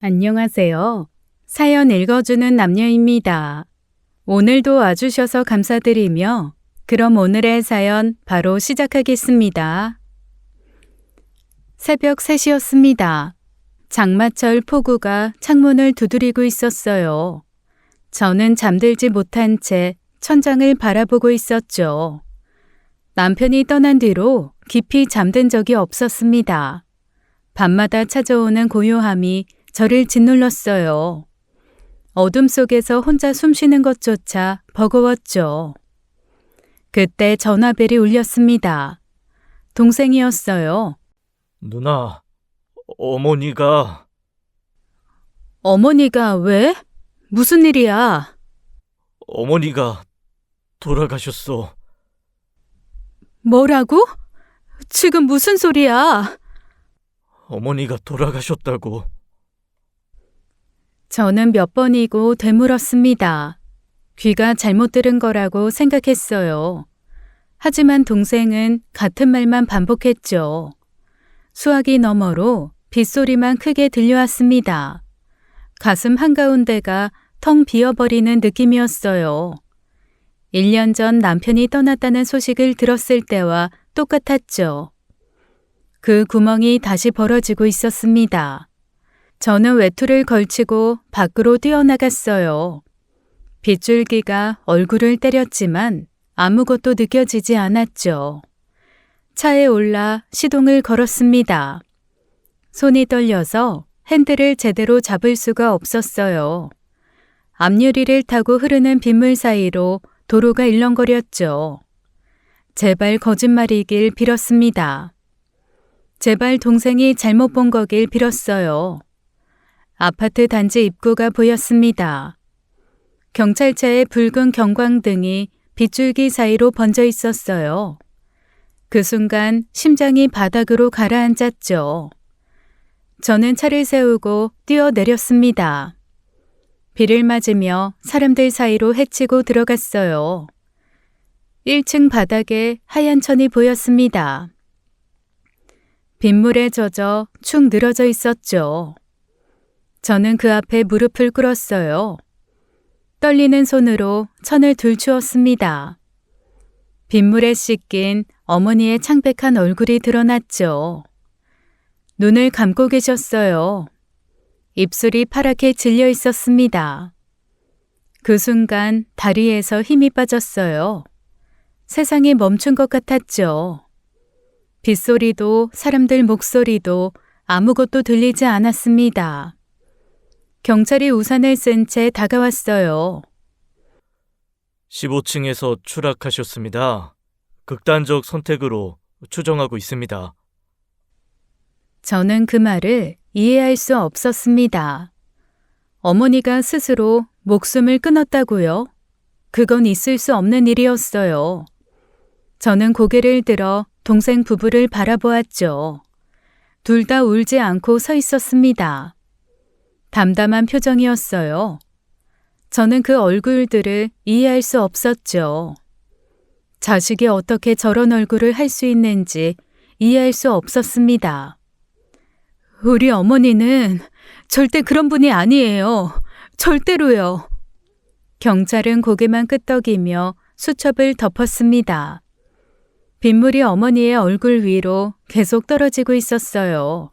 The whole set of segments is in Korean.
안녕하세요. 사연 읽어주는 남녀입니다. 오늘도 와주셔서 감사드리며 그럼 오늘의 사연 바로 시작하겠습니다. 새벽 3시였습니다. 장마철 폭우가 창문을 두드리고 있었어요. 저는 잠들지 못한 채 천장을 바라보고 있었죠. 남편이 떠난 뒤로 깊이 잠든 적이 없었습니다. 밤마다 찾아오는 고요함이 저를 짓눌렀어요. 어둠 속에서 혼자 숨쉬는 것조차 버거웠죠. 그때 전화벨이 울렸습니다. 동생이었어요. 누나, 어머니가 어머니가 왜? 무슨 일이야? 어머니가 돌아가셨어. 뭐라고? 지금 무슨 소리야? 어머니가 돌아가셨다고. 저는 몇 번이고 되물었습니다. 귀가 잘못 들은 거라고 생각했어요. 하지만 동생은 같은 말만 반복했죠. 수화기 너머로 빗소리만 크게 들려왔습니다. 가슴 한가운데가 텅 비어버리는 느낌이었어요. 1년 전 남편이 떠났다는 소식을 들었을 때와 똑같았죠. 그 구멍이 다시 벌어지고 있었습니다. 저는 외투를 걸치고 밖으로 뛰어나갔어요. 빗줄기가 얼굴을 때렸지만 아무것도 느껴지지 않았죠. 차에 올라 시동을 걸었습니다. 손이 떨려서 핸들을 제대로 잡을 수가 없었어요. 앞유리를 타고 흐르는 빗물 사이로 도로가 일렁거렸죠. 제발 거짓말이길 빌었습니다. 제발 동생이 잘못 본 거길 빌었어요. 아파트 단지 입구가 보였습니다. 경찰차의 붉은 경광등이 빗줄기 사이로 번져 있었어요. 그 순간 심장이 바닥으로 가라앉았죠. 저는 차를 세우고 뛰어내렸습니다. 비를 맞으며 사람들 사이로 헤치고 들어갔어요. 1층 바닥에 하얀 천이 보였습니다. 빗물에 젖어 축 늘어져 있었죠. 저는 그 앞에 무릎을 꿇었어요. 떨리는 손으로 천을 들추었습니다. 빗물에 씻긴 어머니의 창백한 얼굴이 드러났죠. 눈을 감고 계셨어요. 입술이 파랗게 질려 있었습니다. 그 순간 다리에서 힘이 빠졌어요. 세상이 멈춘 것 같았죠. 빗소리도 사람들 목소리도 아무것도 들리지 않았습니다. 경찰이 우산을 쓴 채 다가왔어요. 15층에서 추락하셨습니다. 극단적 선택으로 추정하고 있습니다. 저는 그 말을 이해할 수 없었습니다. 어머니가 스스로 목숨을 끊었다고요? 그건 있을 수 없는 일이었어요. 저는 고개를 들어 동생 부부를 바라보았죠. 둘 다 울지 않고 서 있었습니다. 담담한 표정이었어요. 저는 그 얼굴들을 이해할 수 없었죠. 자식이 어떻게 저런 얼굴을 할 수 있는지 이해할 수 없었습니다. 우리 어머니는 절대 그런 분이 아니에요. 절대로요. 경찰은 고개만 끄덕이며 수첩을 덮었습니다. 빗물이 어머니의 얼굴 위로 계속 떨어지고 있었어요.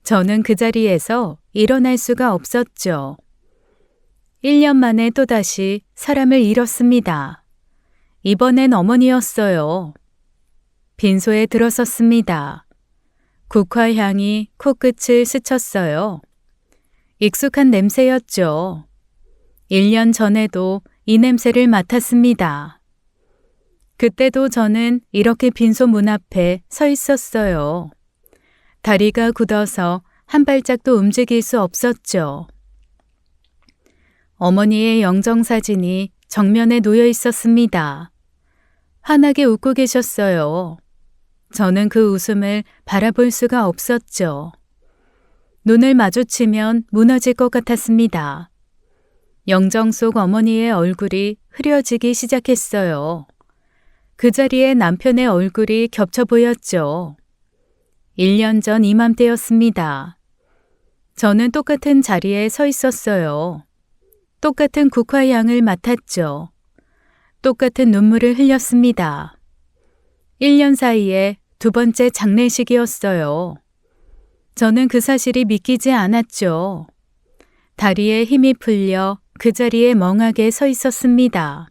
저는 그 자리에서 일어날 수가 없었죠. 1년 만에 또다시 사람을 잃었습니다. 이번엔 어머니였어요. 빈소에 들어섰습니다. 국화향이 코끝을 스쳤어요. 익숙한 냄새였죠. 1년 전에도 이 냄새를 맡았습니다. 그때도 저는 이렇게 빈소 문 앞에 서 있었어요. 다리가 굳어서 한 발짝도 움직일 수 없었죠. 어머니의 영정사진이 정면에 놓여 있었습니다. 환하게 웃고 계셨어요. 저는 그 웃음을 바라볼 수가 없었죠. 눈을 마주치면 무너질 것 같았습니다. 영정 속 어머니의 얼굴이 흐려지기 시작했어요. 그 자리에 남편의 얼굴이 겹쳐 보였죠. 1년 전 이맘때였습니다. 저는 똑같은 자리에 서 있었어요. 똑같은 국화향을 맡았죠. 똑같은 눈물을 흘렸습니다. 1년 사이에 두 번째 장례식이었어요. 저는 그 사실이 믿기지 않았죠. 다리에 힘이 풀려 그 자리에 멍하게 서 있었습니다.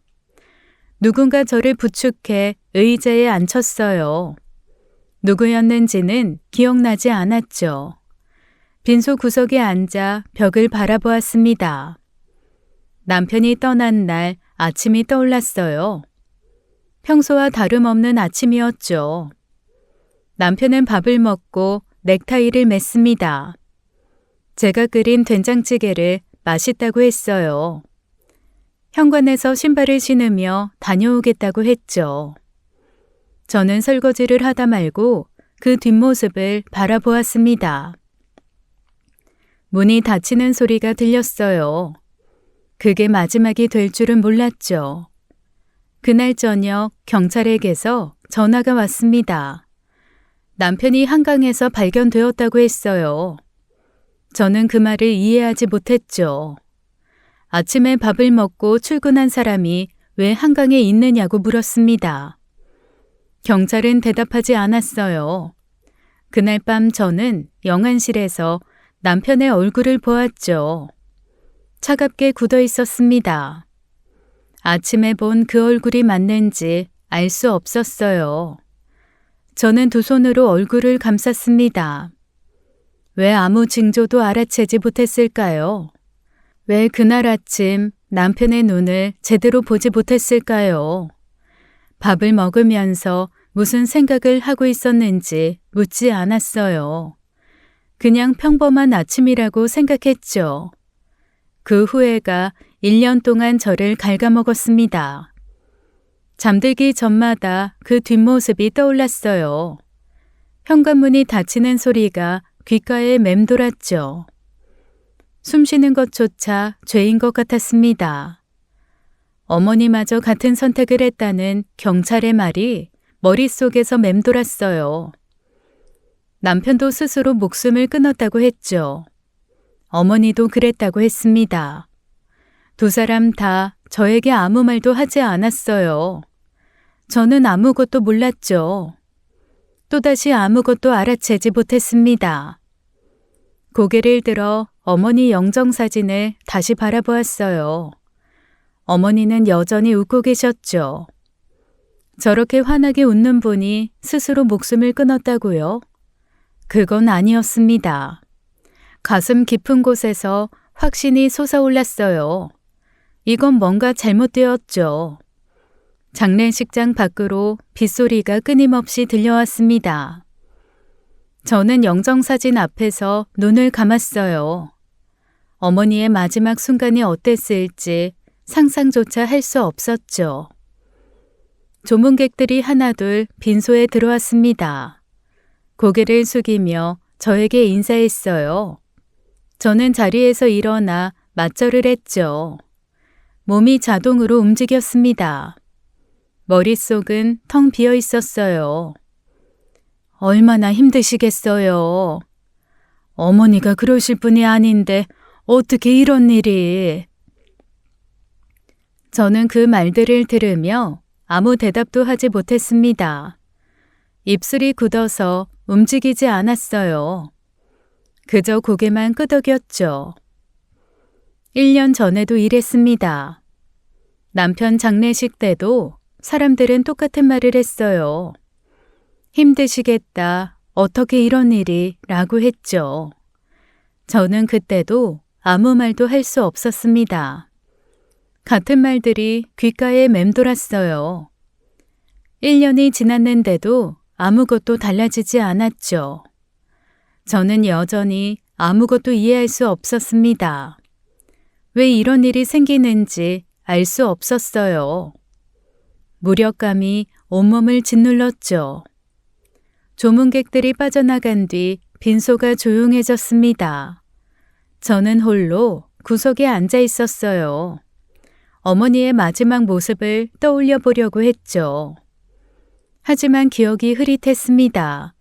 누군가 저를 부축해 의자에 앉혔어요. 누구였는지는 기억나지 않았죠. 빈소 구석에 앉아 벽을 바라보았습니다. 남편이 떠난 날 아침이 떠올랐어요. 평소와 다름없는 아침이었죠. 남편은 밥을 먹고 넥타이를 맸습니다. 제가 끓인 된장찌개를 맛있다고 했어요. 현관에서 신발을 신으며 다녀오겠다고 했죠. 저는 설거지를 하다 말고 그 뒷모습을 바라보았습니다. 문이 닫히는 소리가 들렸어요. 그게 마지막이 될 줄은 몰랐죠. 그날 저녁 경찰에게서 전화가 왔습니다. 남편이 한강에서 발견되었다고 했어요. 저는 그 말을 이해하지 못했죠. 아침에 밥을 먹고 출근한 사람이 왜 한강에 있느냐고 물었습니다. 경찰은 대답하지 않았어요. 그날 밤 저는 영안실에서 남편의 얼굴을 보았죠. 차갑게 굳어 있었습니다. 아침에 본 그 얼굴이 맞는지 알 수 없었어요. 저는 두 손으로 얼굴을 감쌌습니다. 왜 아무 징조도 알아채지 못했을까요? 왜 그날 아침 남편의 눈을 제대로 보지 못했을까요? 밥을 먹으면서 무슨 생각을 하고 있었는지 묻지 않았어요. 그냥 평범한 아침이라고 생각했죠. 그 후회가 1년 동안 저를 갉아먹었습니다. 잠들기 전마다 그 뒷모습이 떠올랐어요. 현관문이 닫히는 소리가 귓가에 맴돌았죠. 숨쉬는 것조차 죄인 것 같았습니다. 어머니마저 같은 선택을 했다는 경찰의 말이 머릿속에서 맴돌았어요. 남편도 스스로 목숨을 끊었다고 했죠. 어머니도 그랬다고 했습니다. 두 사람 다 저에게 아무 말도 하지 않았어요. 저는 아무것도 몰랐죠. 또다시 아무것도 알아채지 못했습니다. 고개를 들어 어머니 영정사진을 다시 바라보았어요. 어머니는 여전히 웃고 계셨죠. 저렇게 환하게 웃는 분이 스스로 목숨을 끊었다고요? 그건 아니었습니다. 가슴 깊은 곳에서 확신이 솟아올랐어요. 이건 뭔가 잘못되었죠. 장례식장 밖으로 빗소리가 끊임없이 들려왔습니다. 저는 영정사진 앞에서 눈을 감았어요. 어머니의 마지막 순간이 어땠을지 상상조차 할 수 없었죠. 조문객들이 하나둘 빈소에 들어왔습니다. 고개를 숙이며 저에게 인사했어요. 저는 자리에서 일어나 맞절을 했죠. 몸이 자동으로 움직였습니다. 머릿속은 텅 비어 있었어요. 얼마나 힘드시겠어요. 어머니가 그러실 분이 아닌데 어떻게 이런 일이. 저는 그 말들을 들으며 아무 대답도 하지 못했습니다. 입술이 굳어서 움직이지 않았어요. 그저 고개만 끄덕였죠. 1년 전에도 이랬습니다. 남편 장례식 때도 사람들은 똑같은 말을 했어요. 힘드시겠다. 어떻게 이런 일이? 라고 했죠. 저는 그때도 아무 말도 할 수 없었습니다. 같은 말들이 귓가에 맴돌았어요. 1년이 지났는데도 아무것도 달라지지 않았죠. 저는 여전히 아무것도 이해할 수 없었습니다. 왜 이런 일이 생기는지 알 수 없었어요. 무력감이 온몸을 짓눌렀죠. 조문객들이 빠져나간 뒤 빈소가 조용해졌습니다. 저는 홀로 구석에 앉아 있었어요. 어머니의 마지막 모습을 떠올려 보려고 했죠. 하지만 기억이 흐릿했습니다.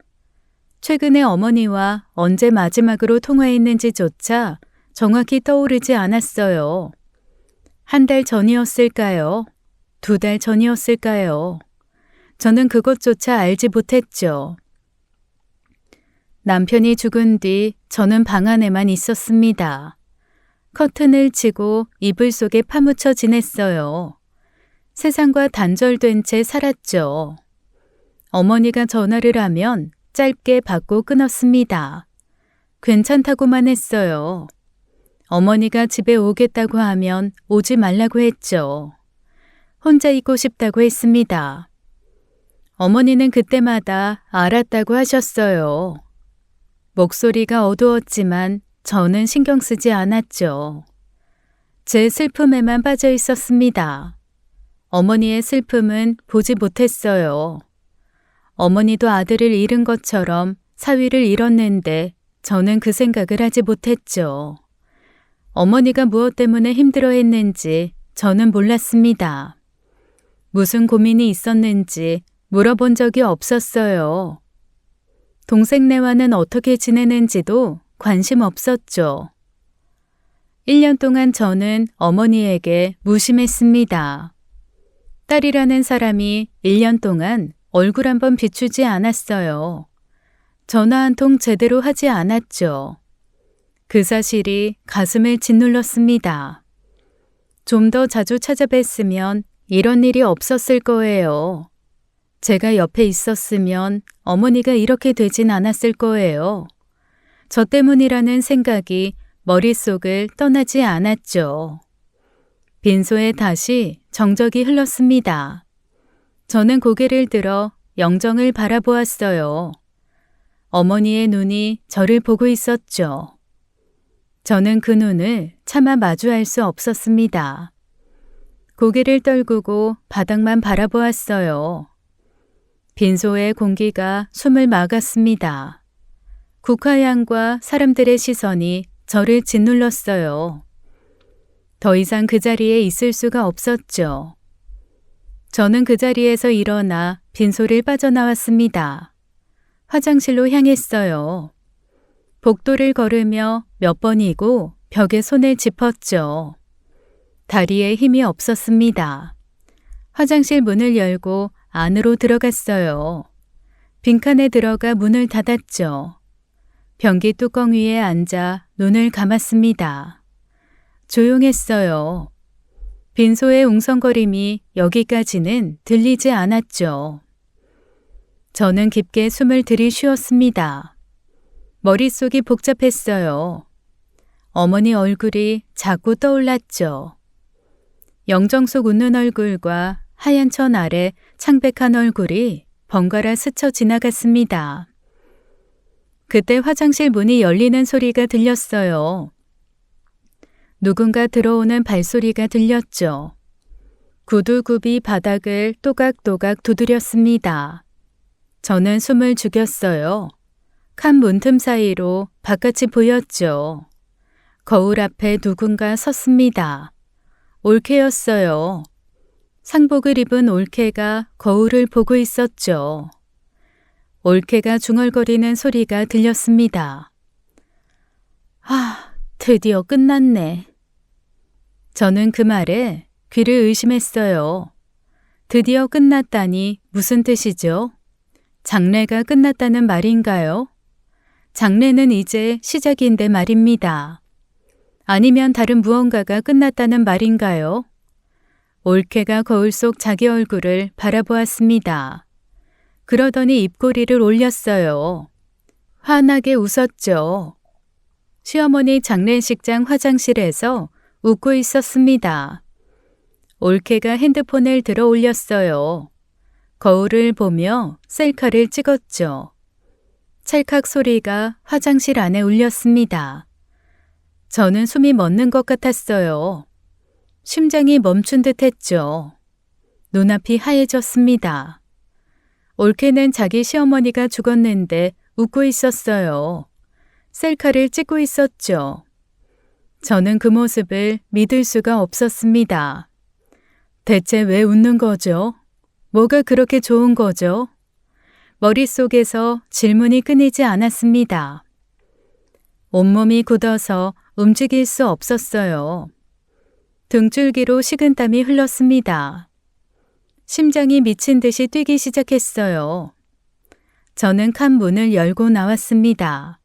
최근에 어머니와 언제 마지막으로 통화했는지조차 정확히 떠오르지 않았어요. 1달 전이었을까요? 2달 전이었을까요? 저는 그것조차 알지 못했죠. 남편이 죽은 뒤 저는 방 안에만 있었습니다. 커튼을 치고 이불 속에 파묻혀 지냈어요. 세상과 단절된 채 살았죠. 어머니가 전화를 하면 짧게 받고 끊었습니다. 괜찮다고만 했어요. 어머니가 집에 오겠다고 하면 오지 말라고 했죠. 혼자 있고 싶다고 했습니다. 어머니는 그때마다 알았다고 하셨어요. 목소리가 어두웠지만 저는 신경 쓰지 않았죠. 제 슬픔에만 빠져 있었습니다. 어머니의 슬픔은 보지 못했어요. 어머니도 아들을 잃은 것처럼 사위를 잃었는데 저는 그 생각을 하지 못했죠. 어머니가 무엇 때문에 힘들어했는지 저는 몰랐습니다. 무슨 고민이 있었는지 물어본 적이 없었어요. 동생네와는 어떻게 지내는지도 관심 없었죠. 1년 동안 저는 어머니에게 무심했습니다. 딸이라는 사람이 1년 동안 얼굴 한번 비추지 않았어요. 전화 한 통 제대로 하지 않았죠. 그 사실이 가슴을 짓눌렀습니다. 좀 더 자주 찾아뵀으면 이런 일이 없었을 거예요. 제가 옆에 있었으면 어머니가 이렇게 되진 않았을 거예요. 저 때문이라는 생각이 머릿속을 떠나지 않았죠. 빈소에 다시 정적이 흘렀습니다. 저는 고개를 들어 영정을 바라보았어요. 어머니의 눈이 저를 보고 있었죠. 저는 그 눈을 차마 마주할 수 없었습니다. 고개를 떨구고 바닥만 바라보았어요. 빈소의 공기가 숨을 막았습니다. 국화향과 사람들의 시선이 저를 짓눌렀어요. 더 이상 그 자리에 있을 수가 없었죠. 저는 그 자리에서 일어나 빈소를 빠져나왔습니다. 화장실로 향했어요. 복도를 걸으며 몇 번이고 벽에 손을 짚었죠. 다리에 힘이 없었습니다. 화장실 문을 열고 안으로 들어갔어요. 빈칸에 들어가 문을 닫았죠. 변기 뚜껑 위에 앉아 눈을 감았습니다. 조용했어요. 빈소의 웅성거림이 여기까지는 들리지 않았죠. 저는 깊게 숨을 들이쉬었습니다. 머릿속이 복잡했어요. 어머니 얼굴이 자꾸 떠올랐죠. 영정속 웃는 얼굴과 하얀 천 아래 창백한 얼굴이 번갈아 스쳐 지나갔습니다. 그때 화장실 문이 열리는 소리가 들렸어요. 누군가 들어오는 발소리가 들렸죠. 구두굽이 바닥을 또각또각 두드렸습니다. 저는 숨을 죽였어요. 칸 문틈 사이로 바깥이 보였죠. 거울 앞에 누군가 섰습니다. 올케였어요. 상복을 입은 올케가 거울을 보고 있었죠. 올케가 중얼거리는 소리가 들렸습니다. 드디어 끝났네. 저는 그 말에 귀를 의심했어요. 드디어 끝났다니 무슨 뜻이죠? 장례가 끝났다는 말인가요? 장례는 이제 시작인데 말입니다. 아니면 다른 무언가가 끝났다는 말인가요? 올케가 거울 속 자기 얼굴을 바라보았습니다. 그러더니 입꼬리를 올렸어요. 환하게 웃었죠. 시어머니 장례식장 화장실에서 웃고 있었습니다. 올케가 핸드폰을 들어 올렸어요. 거울을 보며 셀카를 찍었죠. 찰칵 소리가 화장실 안에 울렸습니다. 저는 숨이 멎는 것 같았어요. 심장이 멈춘 듯 했죠. 눈앞이 하얘졌습니다. 올케는 자기 시어머니가 죽었는데 웃고 있었어요. 셀카를 찍고 있었죠. 저는 그 모습을 믿을 수가 없었습니다. 대체 왜 웃는 거죠? 뭐가 그렇게 좋은 거죠? 머릿속에서 질문이 끊이지 않았습니다. 온몸이 굳어서 움직일 수 없었어요. 등줄기로 식은땀이 흘렀습니다. 심장이 미친 듯이 뛰기 시작했어요. 저는 칸 문을 열고 나왔습니다.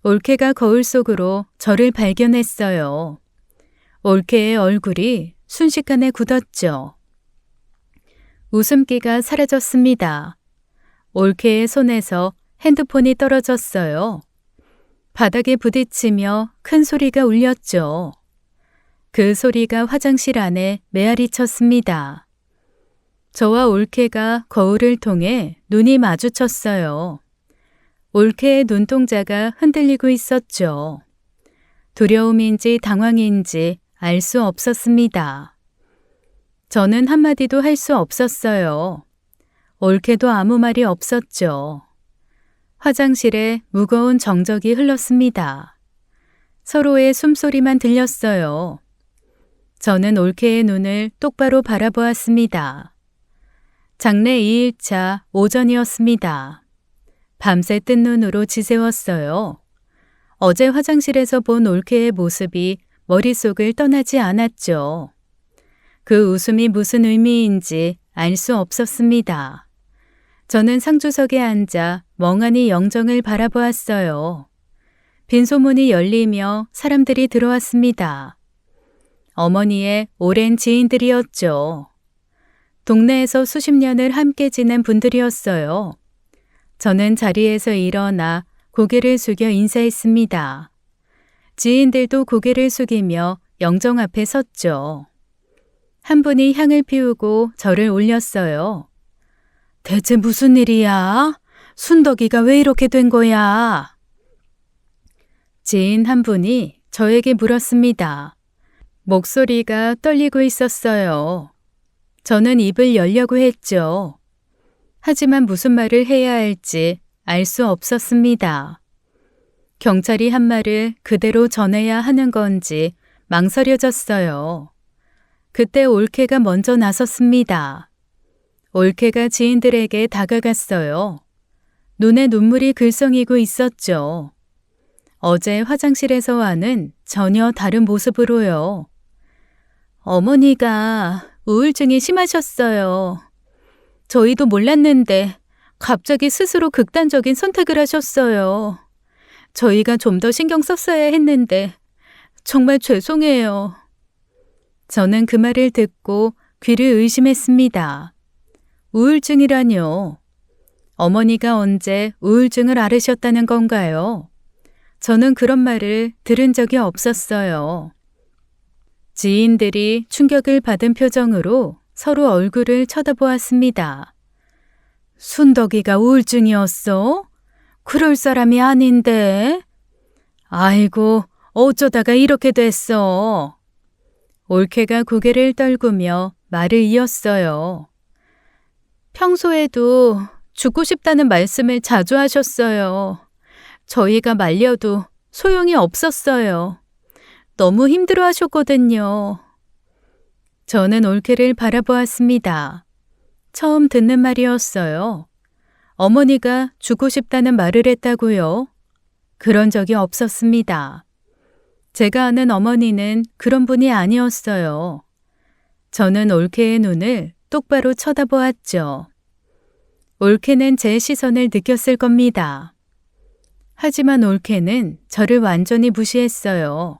올케가 거울 속으로 저를 발견했어요. 올케의 얼굴이 순식간에 굳었죠. 웃음기가 사라졌습니다. 올케의 손에서 핸드폰이 떨어졌어요. 바닥에 부딪히며 큰 소리가 울렸죠. 그 소리가 화장실 안에 메아리 쳤습니다. 저와 올케가 거울을 통해 눈이 마주쳤어요. 올케의 눈동자가 흔들리고 있었죠. 두려움인지 당황인지 알 수 없었습니다. 저는 한마디도 할 수 없었어요. 올케도 아무 말이 없었죠. 화장실에 무거운 정적이 흘렀습니다. 서로의 숨소리만 들렸어요. 저는 올케의 눈을 똑바로 바라보았습니다. 장례 2일차 오전이었습니다. 밤새 뜬 눈으로 지새웠어요. 어제 화장실에서 본 올케의 모습이 머릿속을 떠나지 않았죠. 그 웃음이 무슨 의미인지 알 수 없었습니다. 저는 상주석에 앉아 멍하니 영정을 바라보았어요. 빈소문이 열리며 사람들이 들어왔습니다. 어머니의 오랜 지인들이었죠. 동네에서 수십 년을 함께 지낸 분들이었어요. 저는 자리에서 일어나 고개를 숙여 인사했습니다. 지인들도 고개를 숙이며 영정 앞에 섰죠. 한 분이 향을 피우고 저를 올렸어요. 대체 무슨 일이야? 순덕이가 왜 이렇게 된 거야? 지인 한 분이 저에게 물었습니다. 목소리가 떨리고 있었어요. 저는 입을 열려고 했죠. 하지만 무슨 말을 해야 할지 알 수 없었습니다. 경찰이 한 말을 그대로 전해야 하는 건지 망설여졌어요. 그때 올케가 먼저 나섰습니다. 올케가 지인들에게 다가갔어요. 눈에 눈물이 글썽이고 있었죠. 어제 화장실에서와는 전혀 다른 모습으로요. 어머니가 우울증이 심하셨어요. 저희도 몰랐는데 갑자기 스스로 극단적인 선택을 하셨어요. 저희가 좀 더 신경 썼어야 했는데 정말 죄송해요. 저는 그 말을 듣고 귀를 의심했습니다. 우울증이라뇨. 어머니가 언제 우울증을 앓으셨다는 건가요? 저는 그런 말을 들은 적이 없었어요. 지인들이 충격을 받은 표정으로 서로 얼굴을 쳐다보았습니다. 순덕이가 우울증이었어? 그럴 사람이 아닌데. 아이고, 어쩌다가 이렇게 됐어. 올케가 고개를 떨구며 말을 이었어요. 평소에도 죽고 싶다는 말씀을 자주 하셨어요. 저희가 말려도 소용이 없었어요. 너무 힘들어 하셨거든요. 저는 올케를 바라보았습니다. 처음 듣는 말이었어요. 어머니가 죽고 싶다는 말을 했다고요? 그런 적이 없었습니다. 제가 아는 어머니는 그런 분이 아니었어요. 저는 올케의 눈을 똑바로 쳐다보았죠. 올케는 제 시선을 느꼈을 겁니다. 하지만 올케는 저를 완전히 무시했어요.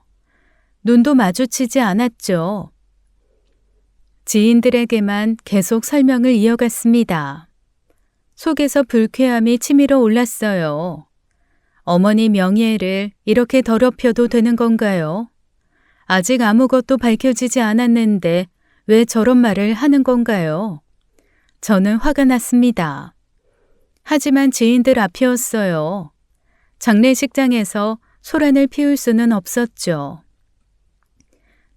눈도 마주치지 않았죠. 지인들에게만 계속 설명을 이어갔습니다. 속에서 불쾌함이 치밀어 올랐어요. 어머니 명예를 이렇게 더럽혀도 되는 건가요? 아직 아무것도 밝혀지지 않았는데 왜 저런 말을 하는 건가요? 저는 화가 났습니다. 하지만 지인들 앞이었어요. 장례식장에서 소란을 피울 수는 없었죠.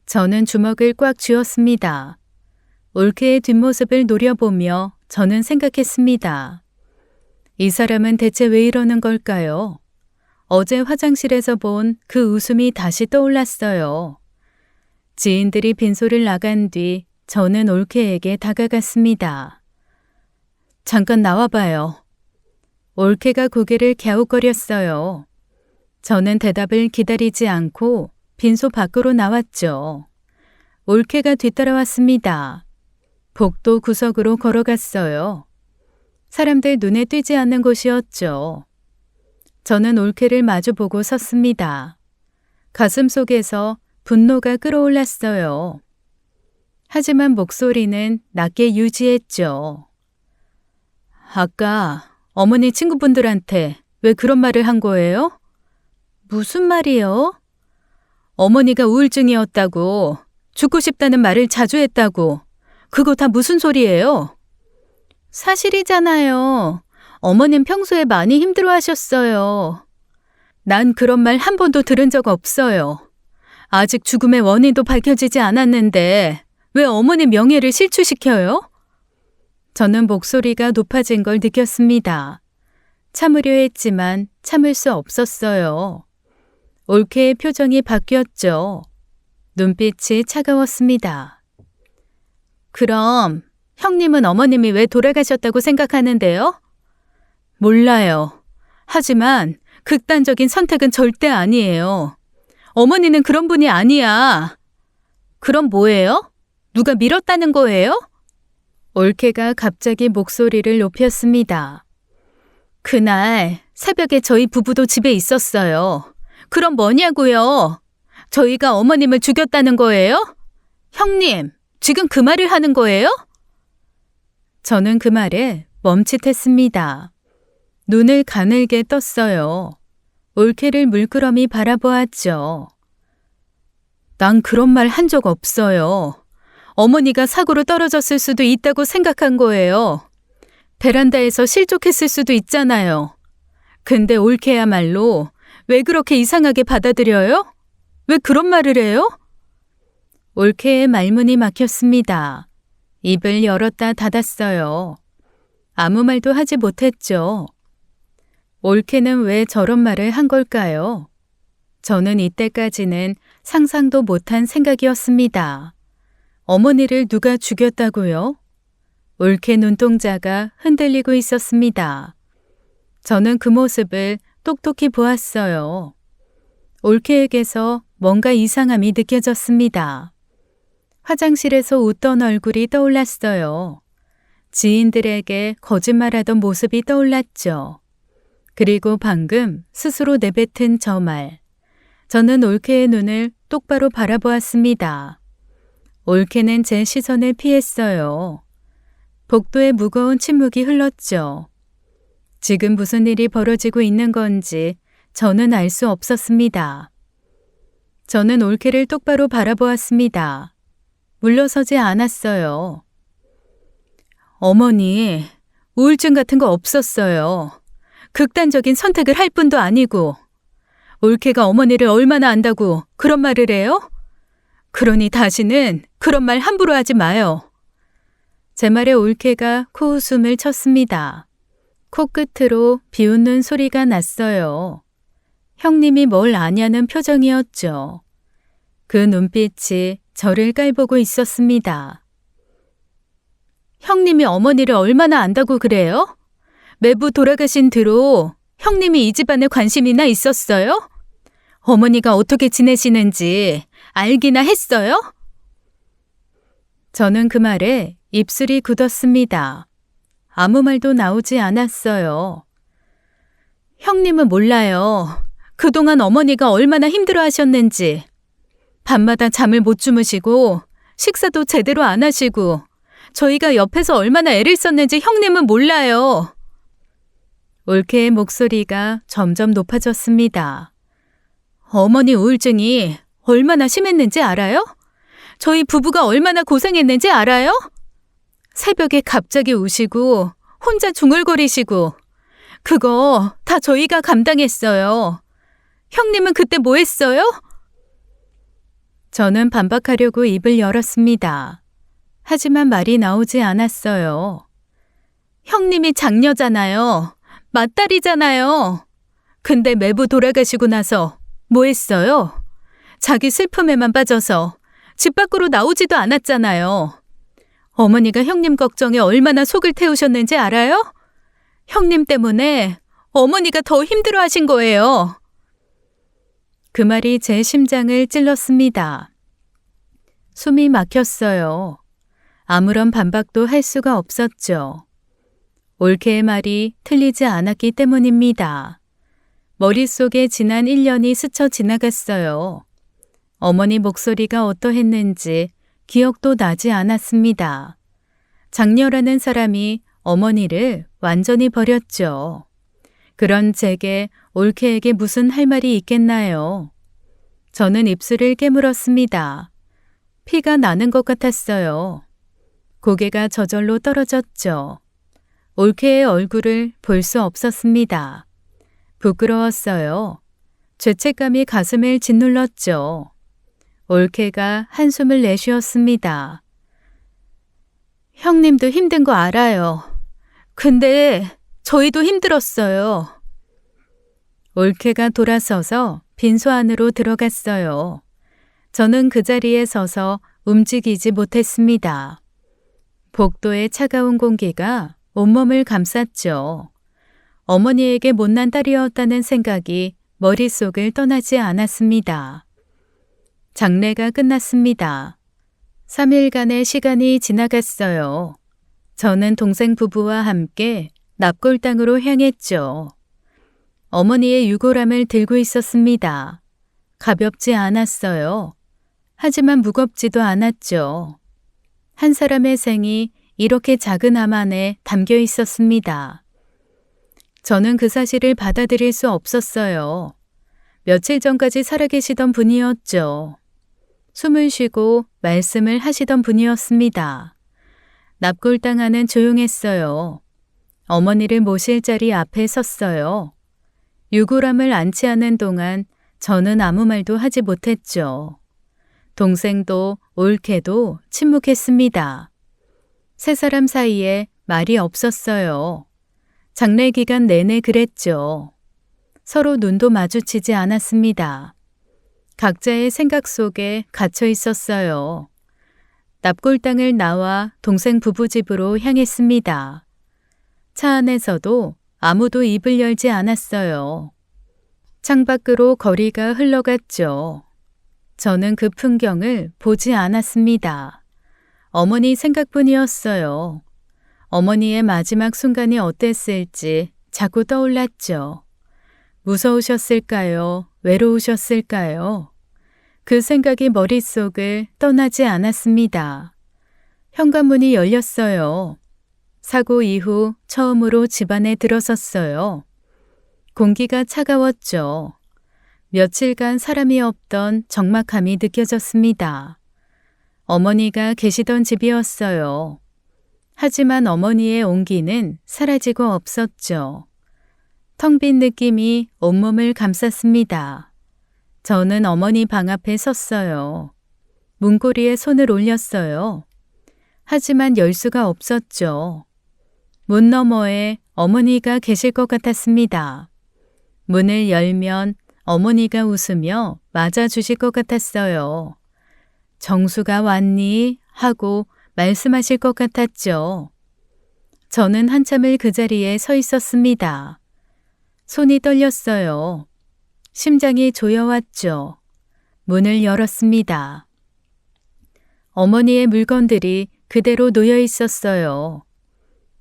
저는 주먹을 꽉 쥐었습니다. 올케의 뒷모습을 노려보며 저는 생각했습니다. 이 사람은 대체 왜 이러는 걸까요? 어제 화장실에서 본 그 웃음이 다시 떠올랐어요. 지인들이 빈소를 나간 뒤 저는 올케에게 다가갔습니다. 잠깐 나와봐요. 올케가 고개를 갸웃거렸어요. 저는 대답을 기다리지 않고 빈소 밖으로 나왔죠. 올케가 뒤따라왔습니다. 복도 구석으로 걸어갔어요. 사람들 눈에 띄지 않는 곳이었죠. 저는 올케를 마주보고 섰습니다. 가슴 속에서 분노가 끓어올랐어요. 하지만 목소리는 낮게 유지했죠. 아까 어머니 친구분들한테 왜 그런 말을 한 거예요? 무슨 말이요? 어머니가 우울증이었다고, 죽고 싶다는 말을 자주 했다고. 그거 다 무슨 소리예요? 사실이잖아요. 어머님 평소에 많이 힘들어하셨어요. 난 그런 말 한 번도 들은 적 없어요. 아직 죽음의 원인도 밝혀지지 않았는데 왜 어머니 명예를 실추시켜요? 저는 목소리가 높아진 걸 느꼈습니다. 참으려 했지만 참을 수 없었어요. 올케의 표정이 바뀌었죠. 눈빛이 차가웠습니다. 그럼 형님은 어머님이 왜 돌아가셨다고 생각하는데요? 몰라요. 하지만 극단적인 선택은 절대 아니에요. 어머니는 그런 분이 아니야. 그럼 뭐예요? 누가 밀었다는 거예요? 올케가 갑자기 목소리를 높였습니다. 그날 새벽에 저희 부부도 집에 있었어요. 그럼 뭐냐고요? 저희가 어머님을 죽였다는 거예요? 형님, 지금 그 말을 하는 거예요? 저는 그 말에 멈칫했습니다. 눈을 가늘게 떴어요. 올케를 물끄러미 바라보았죠. 난 그런 말 한 적 없어요. 어머니가 사고로 떨어졌을 수도 있다고 생각한 거예요. 베란다에서 실족했을 수도 있잖아요. 근데 올케야말로 왜 그렇게 이상하게 받아들여요? 왜 그런 말을 해요? 올케의 말문이 막혔습니다. 입을 열었다 닫았어요. 아무 말도 하지 못했죠. 올케는 왜 저런 말을 한 걸까요? 저는 이때까지는 상상도 못한 생각이었습니다. 어머니를 누가 죽였다고요? 올케 눈동자가 흔들리고 있었습니다. 저는 그 모습을 똑똑히 보았어요. 올케에게서 뭔가 이상함이 느껴졌습니다. 화장실에서 웃던 얼굴이 떠올랐어요. 지인들에게 거짓말하던 모습이 떠올랐죠. 그리고 방금 스스로 내뱉은 저 말. 저는 올케의 눈을 똑바로 바라보았습니다. 올케는 제 시선을 피했어요. 복도에 무거운 침묵이 흘렀죠. 지금 무슨 일이 벌어지고 있는 건지 저는 알 수 없었습니다. 저는 올케를 똑바로 바라보았습니다. 물러서지 않았어요. 어머니, 우울증 같은 거 없었어요. 극단적인 선택을 할 뿐도 아니고. 올케가 어머니를 얼마나 안다고 그런 말을 해요? 그러니 다시는 그런 말 함부로 하지 마요. 제 말에 올케가 코웃음을 쳤습니다. 코끝으로 비웃는 소리가 났어요. 형님이 뭘 아냐는 표정이었죠. 그 눈빛이 저를 깔보고 있었습니다. 형님이 어머니를 얼마나 안다고 그래요? 매부 돌아가신 뒤로 형님이 이 집안에 관심이나 있었어요? 어머니가 어떻게 지내시는지 알기나 했어요? 저는 그 말에 입술이 굳었습니다. 아무 말도 나오지 않았어요. 형님은 몰라요. 그동안 어머니가 얼마나 힘들어 하셨는지. 밤마다 잠을 못 주무시고 식사도 제대로 안 하시고 저희가 옆에서 얼마나 애를 썼는지 형님은 몰라요. 올케의 목소리가 점점 높아졌습니다. 어머니 우울증이 얼마나 심했는지 알아요? 저희 부부가 얼마나 고생했는지 알아요? 새벽에 갑자기 우시고 혼자 중얼거리시고 그거 다 저희가 감당했어요. 형님은 그때 뭐 했어요? 저는 반박하려고 입을 열었습니다. 하지만 말이 나오지 않았어요. 형님이 장녀잖아요. 맏딸이잖아요. 근데 매부 돌아가시고 나서 뭐 했어요? 자기 슬픔에만 빠져서 집 밖으로 나오지도 않았잖아요. 어머니가 형님 걱정에 얼마나 속을 태우셨는지 알아요? 형님 때문에 어머니가 더 힘들어 하신 거예요. 그 말이 제 심장을 찔렀습니다. 숨이 막혔어요. 아무런 반박도 할 수가 없었죠. 올케의 말이 틀리지 않았기 때문입니다. 머릿속에 지난 1년이 스쳐 지나갔어요. 어머니 목소리가 어떠했는지 기억도 나지 않았습니다. 장녀라는 사람이 어머니를 완전히 버렸죠. 그런 제게 올케에게 무슨 할 말이 있겠나요? 저는 입술을 깨물었습니다. 피가 나는 것 같았어요. 고개가 저절로 떨어졌죠. 올케의 얼굴을 볼 수 없었습니다. 부끄러웠어요. 죄책감이 가슴을 짓눌렀죠. 올케가 한숨을 내쉬었습니다. 형님도 힘든 거 알아요. 근데 저희도 힘들었어요. 올케가 돌아서서 빈소 안으로 들어갔어요. 저는 그 자리에 서서 움직이지 못했습니다. 복도의 차가운 공기가 온몸을 감쌌죠. 어머니에게 못난 딸이었다는 생각이 머릿속을 떠나지 않았습니다. 장례가 끝났습니다. 3일간의 시간이 지나갔어요. 저는 동생 부부와 함께 납골당으로 향했죠. 어머니의 유골함을 들고 있었습니다. 가볍지 않았어요. 하지만 무겁지도 않았죠. 한 사람의 생이 이렇게 작은 암 안에 담겨 있었습니다. 저는 그 사실을 받아들일 수 없었어요. 며칠 전까지 살아계시던 분이었죠. 숨을 쉬고 말씀을 하시던 분이었습니다. 납골당 안은 조용했어요. 어머니를 모실 자리 앞에 섰어요. 유골함을 안치하는 동안 저는 아무 말도 하지 못했죠. 동생도 올케도 침묵했습니다. 세 사람 사이에 말이 없었어요. 장례 기간 내내 그랬죠. 서로 눈도 마주치지 않았습니다. 각자의 생각 속에 갇혀 있었어요. 납골당을 나와 동생 부부 집으로 향했습니다. 차 안에서도 아무도 입을 열지 않았어요. 창밖으로 거리가 흘러갔죠. 저는 그 풍경을 보지 않았습니다. 어머니 생각뿐이었어요. 어머니의 마지막 순간이 어땠을지 자꾸 떠올랐죠. 무서우셨을까요? 외로우셨을까요? 그 생각이 머릿속을 떠나지 않았습니다. 현관문이 열렸어요. 사고 이후 처음으로 집안에 들어섰어요. 공기가 차가웠죠. 며칠간 사람이 없던 적막함이 느껴졌습니다. 어머니가 계시던 집이었어요. 하지만 어머니의 온기는 사라지고 없었죠. 텅 빈 느낌이 온몸을 감쌌습니다. 저는 어머니 방 앞에 섰어요. 문고리에 손을 올렸어요. 하지만 열 수가 없었죠. 문 너머에 어머니가 계실 것 같았습니다. 문을 열면 어머니가 웃으며 맞아주실 것 같았어요. 정수가 왔니? 하고 말씀하실 것 같았죠. 저는 한참을 그 자리에 서 있었습니다. 손이 떨렸어요. 심장이 조여왔죠. 문을 열었습니다. 어머니의 물건들이 그대로 놓여 있었어요.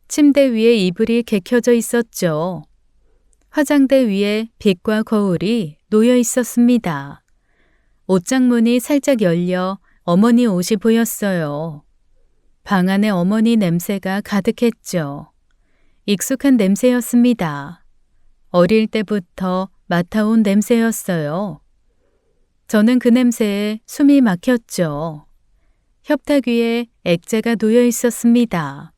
침대 위에 이불이 개켜져 있었죠. 화장대 위에 빛과 거울이 놓여 있었습니다. 옷장문이 살짝 열려 어머니 옷이 보였어요. 방 안에 어머니 냄새가 가득했죠. 익숙한 냄새였습니다. 어릴 때부터 맡아온 냄새였어요. 저는 그 냄새에 숨이 막혔죠. 협탁 위에 액자가 놓여 있었습니다.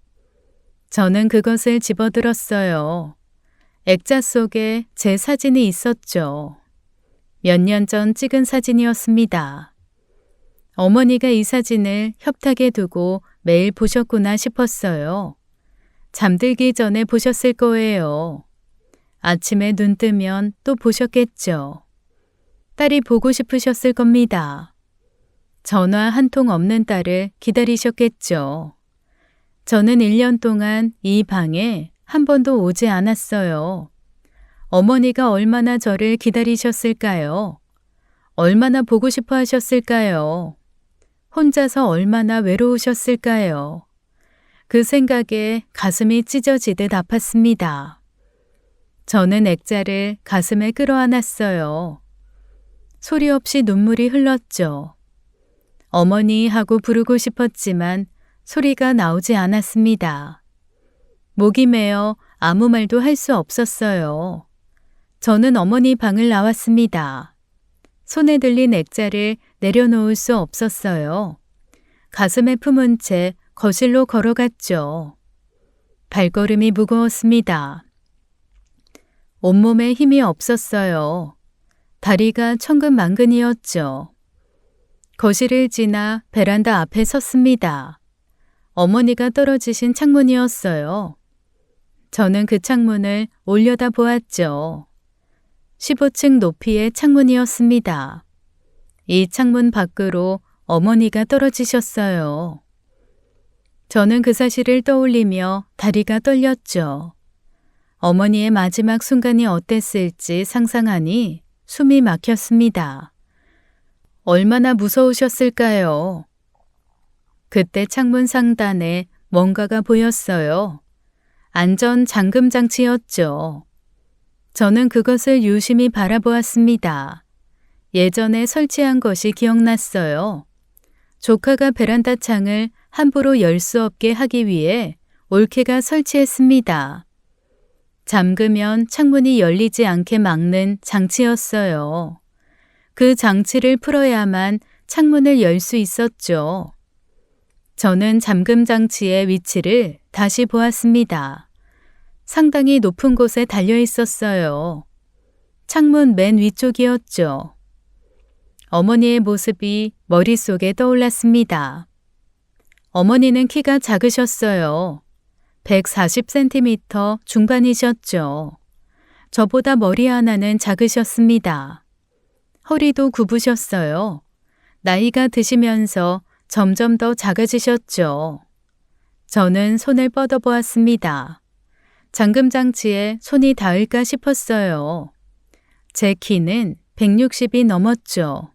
저는 그것을 집어들었어요. 액자 속에 제 사진이 있었죠. 몇 년 전 찍은 사진이었습니다. 어머니가 이 사진을 협탁에 두고 매일 보셨구나 싶었어요. 잠들기 전에 보셨을 거예요. 아침에 눈 뜨면 또 보셨겠죠. 딸이 보고 싶으셨을 겁니다. 전화 한 통 없는 딸을 기다리셨겠죠. 저는 1년 동안 이 방에 한 번도 오지 않았어요. 어머니가 얼마나 저를 기다리셨을까요? 얼마나 보고 싶어 하셨을까요? 혼자서 얼마나 외로우셨을까요? 그 생각에 가슴이 찢어지듯 아팠습니다. 저는 액자를 가슴에 끌어안았어요. 소리 없이 눈물이 흘렀죠. 어머니 하고 부르고 싶었지만 소리가 나오지 않았습니다. 목이 메어 아무 말도 할 수 없었어요. 저는 어머니 방을 나왔습니다. 손에 들린 액자를 내려놓을 수 없었어요. 가슴에 품은 채 거실로 걸어갔죠. 발걸음이 무거웠습니다. 온몸에 힘이 없었어요. 다리가 천근만근이었죠. 거실을 지나 베란다 앞에 섰습니다. 어머니가 떨어지신 창문이었어요. 저는 그 창문을 올려다 보았죠. 15층 높이의 창문이었습니다. 이 창문 밖으로 어머니가 떨어지셨어요. 저는 그 사실을 떠올리며 다리가 떨렸죠. 어머니의 마지막 순간이 어땠을지 상상하니 숨이 막혔습니다. 얼마나 무서우셨을까요? 그때 창문 상단에 뭔가가 보였어요. 안전 잠금 장치였죠. 저는 그것을 유심히 바라보았습니다. 예전에 설치한 것이 기억났어요. 조카가 베란다 창을 함부로 열 수 없게 하기 위해 올케가 설치했습니다. 잠그면 창문이 열리지 않게 막는 장치였어요. 그 장치를 풀어야만 창문을 열 수 있었죠. 저는 잠금 장치의 위치를 다시 보았습니다. 상당히 높은 곳에 달려 있었어요. 창문 맨 위쪽이었죠. 어머니의 모습이 머릿속에 떠올랐습니다. 어머니는 키가 작으셨어요. 140cm 중반이셨죠. 저보다 머리 하나는 작으셨습니다. 허리도 굽으셨어요. 나이가 드시면서 점점 더 작아지셨죠. 저는 손을 뻗어보았습니다. 잠금장치에 손이 닿을까 싶었어요. 제 키는 160이 넘었죠.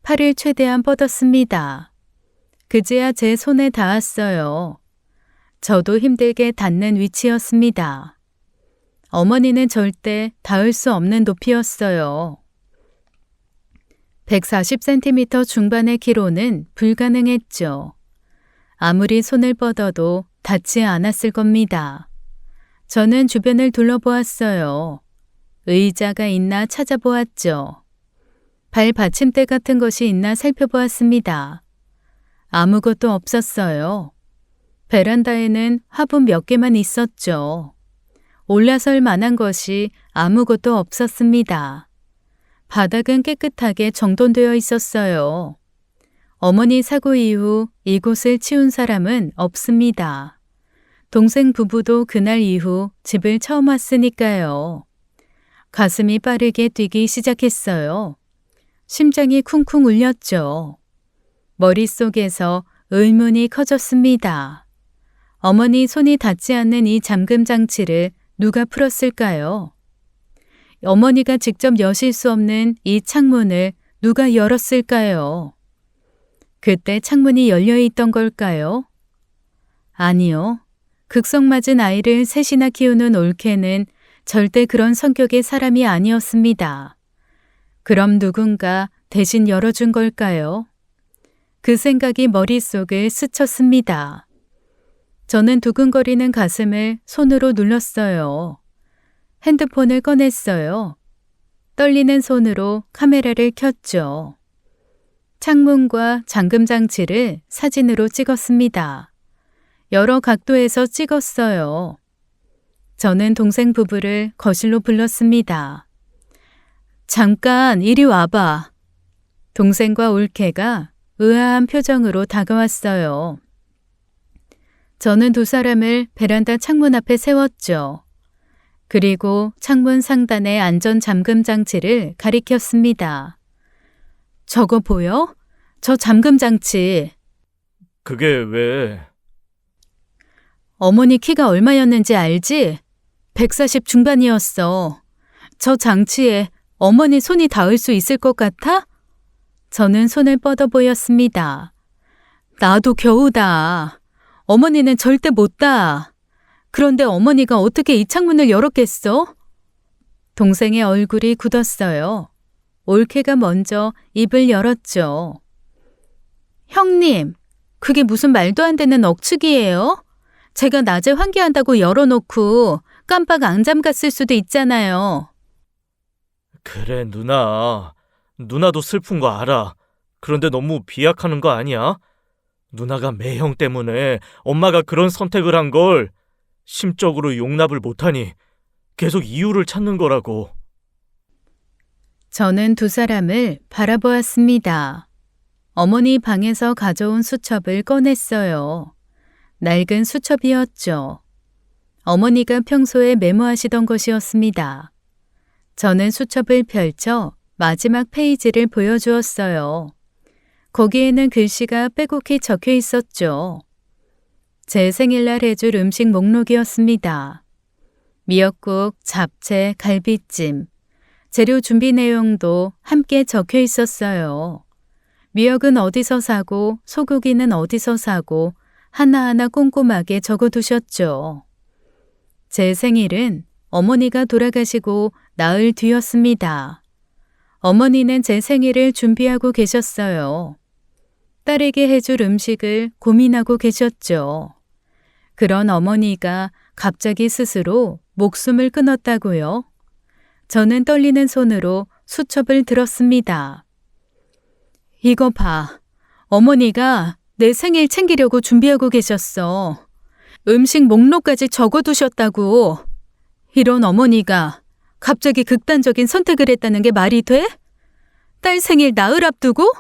팔을 최대한 뻗었습니다. 그제야 제 손에 닿았어요. 저도 힘들게 닿는 위치였습니다. 어머니는 절대 닿을 수 없는 높이였어요. 140cm 중반의 키로는 불가능했죠. 아무리 손을 뻗어도 닿지 않았을 겁니다. 저는 주변을 둘러보았어요. 의자가 있나 찾아보았죠. 발 받침대 같은 것이 있나 살펴보았습니다. 아무것도 없었어요. 베란다에는 화분 몇 개만 있었죠. 올라설 만한 것이 아무것도 없었습니다. 바닥은 깨끗하게 정돈되어 있었어요. 어머니 사고 이후 이곳을 치운 사람은 없습니다. 동생 부부도 그날 이후 집을 처음 왔으니까요. 가슴이 빠르게 뛰기 시작했어요. 심장이 쿵쿵 울렸죠. 머릿속에서 의문이 커졌습니다. 어머니 손이 닿지 않는 이 잠금 장치를 누가 풀었을까요? 어머니가 직접 여실 수 없는 이 창문을 누가 열었을까요? 그때 창문이 열려 있던 걸까요? 아니요. 극성맞은 아이를 셋이나 키우는 올케는 절대 그런 성격의 사람이 아니었습니다. 그럼 누군가 대신 열어준 걸까요? 그 생각이 머릿속을 스쳤습니다. 저는 두근거리는 가슴을 손으로 눌렀어요. 핸드폰을 꺼냈어요. 떨리는 손으로 카메라를 켰죠. 창문과 잠금 장치를 사진으로 찍었습니다. 여러 각도에서 찍었어요. 저는 동생 부부를 거실로 불렀습니다. 잠깐 이리 와봐. 동생과 올케가 의아한 표정으로 다가왔어요. 저는 두 사람을 베란다 창문 앞에 세웠죠. 그리고 창문 상단의 안전 잠금 장치를 가리켰습니다. 저거 보여? 저 잠금 장치. 그게 왜? 어머니 키가 얼마였는지 알지? 140 중반이었어. 저 장치에 어머니 손이 닿을 수 있을 것 같아? 저는 손을 뻗어 보였습니다. 나도 겨우다. 어머니는 절대 못 닿아. 그런데 어머니가 어떻게 이 창문을 열었겠어? 동생의 얼굴이 굳었어요. 올케가 먼저 입을 열었죠. 형님, 그게 무슨 말도 안 되는 억측이에요? 제가 낮에 환기한다고 열어놓고 깜빡 안 잠갔을 수도 있잖아요. 그래, 누나. 누나도 슬픈 거 알아. 그런데 너무 비약하는 거 아니야? 누나가 매형 때문에 엄마가 그런 선택을 한 걸 심적으로 용납을 못하니 계속 이유를 찾는 거라고. 저는 두 사람을 바라보았습니다. 어머니 방에서 가져온 수첩을 꺼냈어요. 낡은 수첩이었죠. 어머니가 평소에 메모하시던 것이었습니다. 저는 수첩을 펼쳐 마지막 페이지를 보여주었어요. 거기에는 글씨가 빼곡히 적혀 있었죠. 제 생일날 해줄 음식 목록이었습니다. 미역국, 잡채, 갈비찜, 재료 준비 내용도 함께 적혀 있었어요. 미역은 어디서 사고, 소고기는 어디서 사고, 하나하나 꼼꼼하게 적어두셨죠. 제 생일은 어머니가 돌아가시고 나흘 뒤였습니다. 어머니는 제 생일을 준비하고 계셨어요. 딸에게 해줄 음식을 고민하고 계셨죠. 그런 어머니가 갑자기 스스로 목숨을 끊었다고요. 저는 떨리는 손으로 수첩을 들었습니다. 이거 봐. 어머니가 내 생일 챙기려고 준비하고 계셨어. 음식 목록까지 적어두셨다고. 이런 어머니가 갑자기 극단적인 선택을 했다는 게 말이 돼? 딸 생일 나흘 앞두고?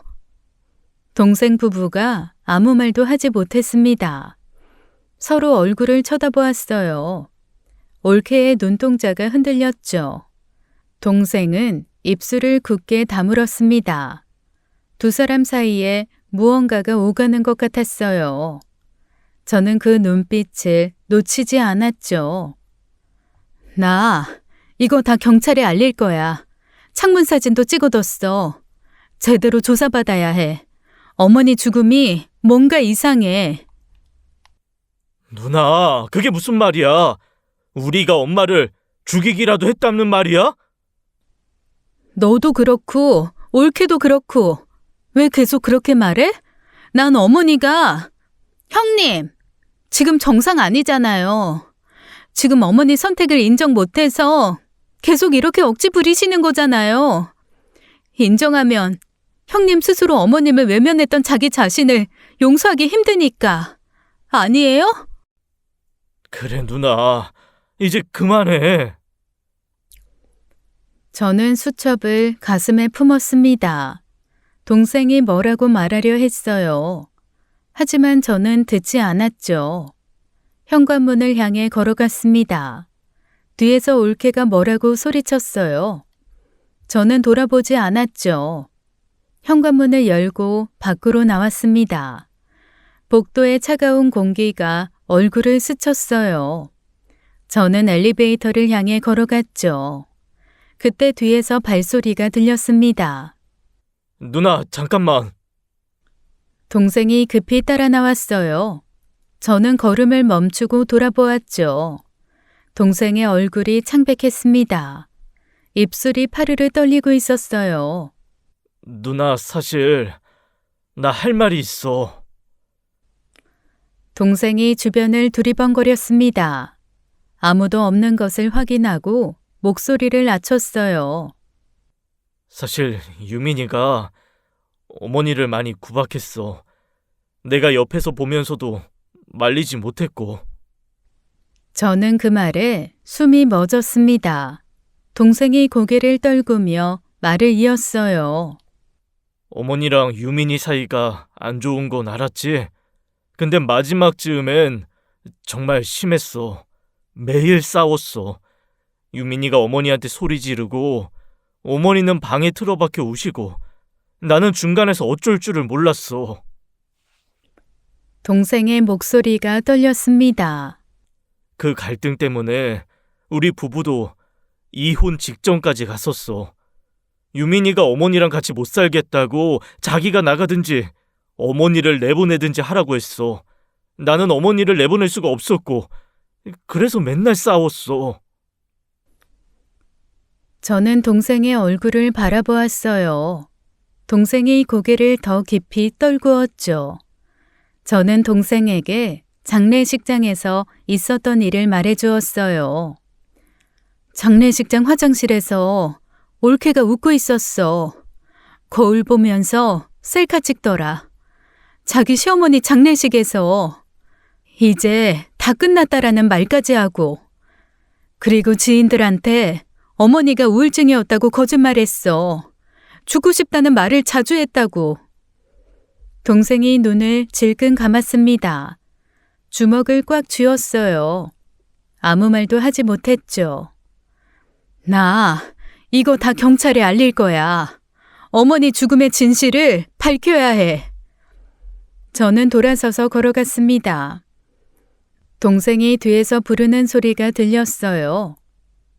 동생 부부가 아무 말도 하지 못했습니다. 서로 얼굴을 쳐다보았어요. 올케의 눈동자가 흔들렸죠. 동생은 입술을 굳게 다물었습니다. 두 사람 사이에 무언가가 오가는 것 같았어요. 저는 그 눈빛을 놓치지 않았죠. 나 이거 다 경찰에 알릴 거야. 창문 사진도 찍어뒀어. 제대로 조사받아야 해. 어머니 죽음이 뭔가 이상해. 누나, 그게 무슨 말이야? 우리가 엄마를 죽이기라도 했다는 말이야? 너도 그렇고 올케도 그렇고 왜 계속 그렇게 말해? 난 어머니가... 형님, 지금 정상 아니잖아요. 지금 어머니 선택을 인정 못해서 계속 이렇게 억지 부리시는 거잖아요. 인정하면 형님 스스로 어머님을 외면했던 자기 자신을 용서하기 힘드니까. 아니에요? 그래, 누나. 이제 그만해. 저는 수첩을 가슴에 품었습니다. 동생이 뭐라고 말하려 했어요. 하지만 저는 듣지 않았죠. 현관문을 향해 걸어갔습니다. 뒤에서 올케가 뭐라고 소리쳤어요. 저는 돌아보지 않았죠. 현관문을 열고 밖으로 나왔습니다. 복도의 차가운 공기가 얼굴을 스쳤어요. 저는 엘리베이터를 향해 걸어갔죠. 그때 뒤에서 발소리가 들렸습니다. 누나, 잠깐만. 동생이 급히 따라 나왔어요. 저는 걸음을 멈추고 돌아보았죠. 동생의 얼굴이 창백했습니다. 입술이 파르르 떨리고 있었어요. 누나, 사실 나 할 말이 있어. 동생이 주변을 두리번거렸습니다. 아무도 없는 것을 확인하고 목소리를 낮췄어요. 사실 유민이가 어머니를 많이 구박했어. 내가 옆에서 보면서도 말리지 못했고. 저는 그 말에 숨이 멎었습니다. 동생이 고개를 떨구며 말을 이었어요. 어머니랑 유민이 사이가 안 좋은 건 알았지? 근데 마지막 즈음엔 정말 심했어. 매일 싸웠어. 유민이가 어머니한테 소리 지르고 어머니는 방에 틀어박혀 우시고 나는 중간에서 어쩔 줄을 몰랐어. 동생의 목소리가 떨렸습니다. 그 갈등 때문에 우리 부부도 이혼 직전까지 갔었어. 유민이가 어머니랑 같이 못 살겠다고 자기가 나가든지 어머니를 내보내든지 하라고 했어. 나는 어머니를 내보낼 수가 없었고, 그래서 맨날 싸웠어. 저는 동생의 얼굴을 바라보았어요. 동생이 고개를 더 깊이 떨구었죠. 저는 동생에게 장례식장에서 있었던 일을 말해주었어요. 장례식장 화장실에서 올케가 웃고 있었어. 거울 보면서 셀카 찍더라. 자기 시어머니 장례식에서 이제 다 끝났다라는 말까지 하고, 그리고 지인들한테 어머니가 우울증이었다고 거짓말했어. 죽고 싶다는 말을 자주 했다고. 동생이 눈을 질끈 감았습니다. 주먹을 꽉 쥐었어요. 아무 말도 하지 못했죠. 나 이거 다 경찰에 알릴 거야. 어머니 죽음의 진실을 밝혀야 해. 저는 돌아서서 걸어갔습니다. 동생이 뒤에서 부르는 소리가 들렸어요.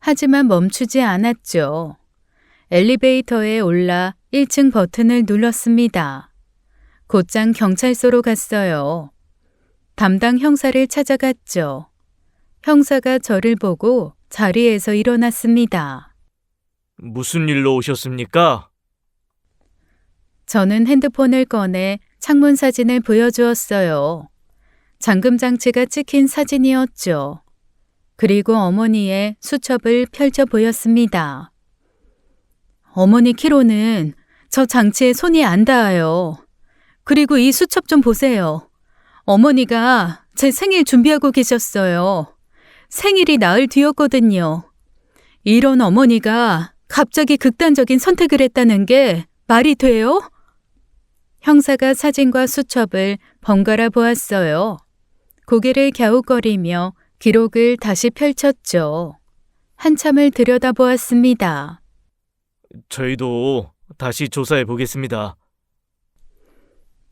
하지만 멈추지 않았죠. 엘리베이터에 올라 1층 버튼을 눌렀습니다. 곧장 경찰서로 갔어요. 담당 형사를 찾아갔죠. 형사가 저를 보고 자리에서 일어났습니다. 무슨 일로 오셨습니까? 저는 핸드폰을 꺼내 창문 사진을 보여주었어요. 잠금 장치가 찍힌 사진이었죠. 그리고 어머니의 수첩을 펼쳐 보였습니다. 어머니 키로는 저 장치에 손이 안 닿아요. 그리고 이 수첩 좀 보세요. 어머니가 제 생일 준비하고 계셨어요. 생일이 나흘 뒤였거든요. 이런 어머니가 갑자기 극단적인 선택을 했다는 게 말이 돼요? 형사가 사진과 수첩을 번갈아 보았어요. 고개를 갸웃거리며 기록을 다시 펼쳤죠. 한참을 들여다보았습니다. 저희도 다시 조사해 보겠습니다.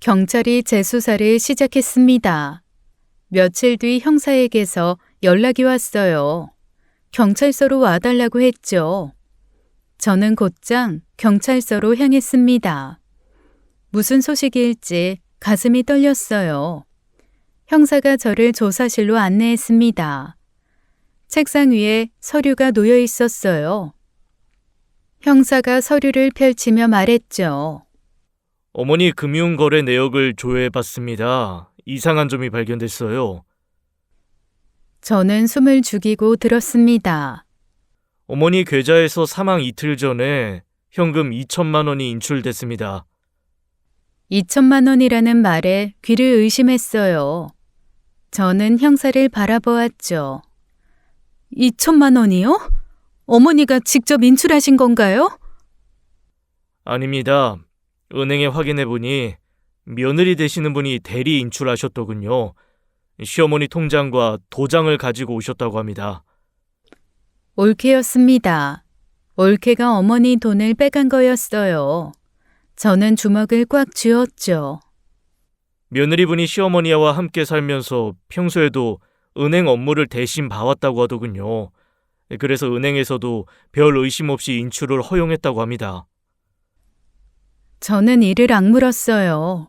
경찰이 재수사를 시작했습니다. 며칠 뒤 형사에게서 연락이 왔어요. 경찰서로 와달라고 했죠. 저는 곧장 경찰서로 향했습니다. 무슨 소식일지 가슴이 떨렸어요. 형사가 저를 조사실로 안내했습니다. 책상 위에 서류가 놓여 있었어요. 형사가 서류를 펼치며 말했죠. 어머니 금융거래 내역을 조회해 봤습니다. 이상한 점이 발견됐어요. 저는 숨을 죽이고 들었습니다. 어머니 계좌에서 사망 이틀 전에 현금 2천만 원이 인출됐습니다. 2천만 원이라는 말에 귀를 의심했어요. 저는 형사를 바라보았죠. 2천만 원이요? 어머니가 직접 인출하신 건가요? 아닙니다. 은행에 확인해 보니 며느리 되시는 분이 대리 인출하셨더군요. 시어머니 통장과 도장을 가지고 오셨다고 합니다. 올케였습니다. 올케가 어머니 돈을 빼간 거였어요. 저는 주먹을 꽉 쥐었죠. 며느리분이 시어머니와 함께 살면서 평소에도 은행 업무를 대신 봐왔다고 하더군요. 그래서 은행에서도 별 의심 없이 인출을 허용했다고 합니다. 저는 이를 악물었어요.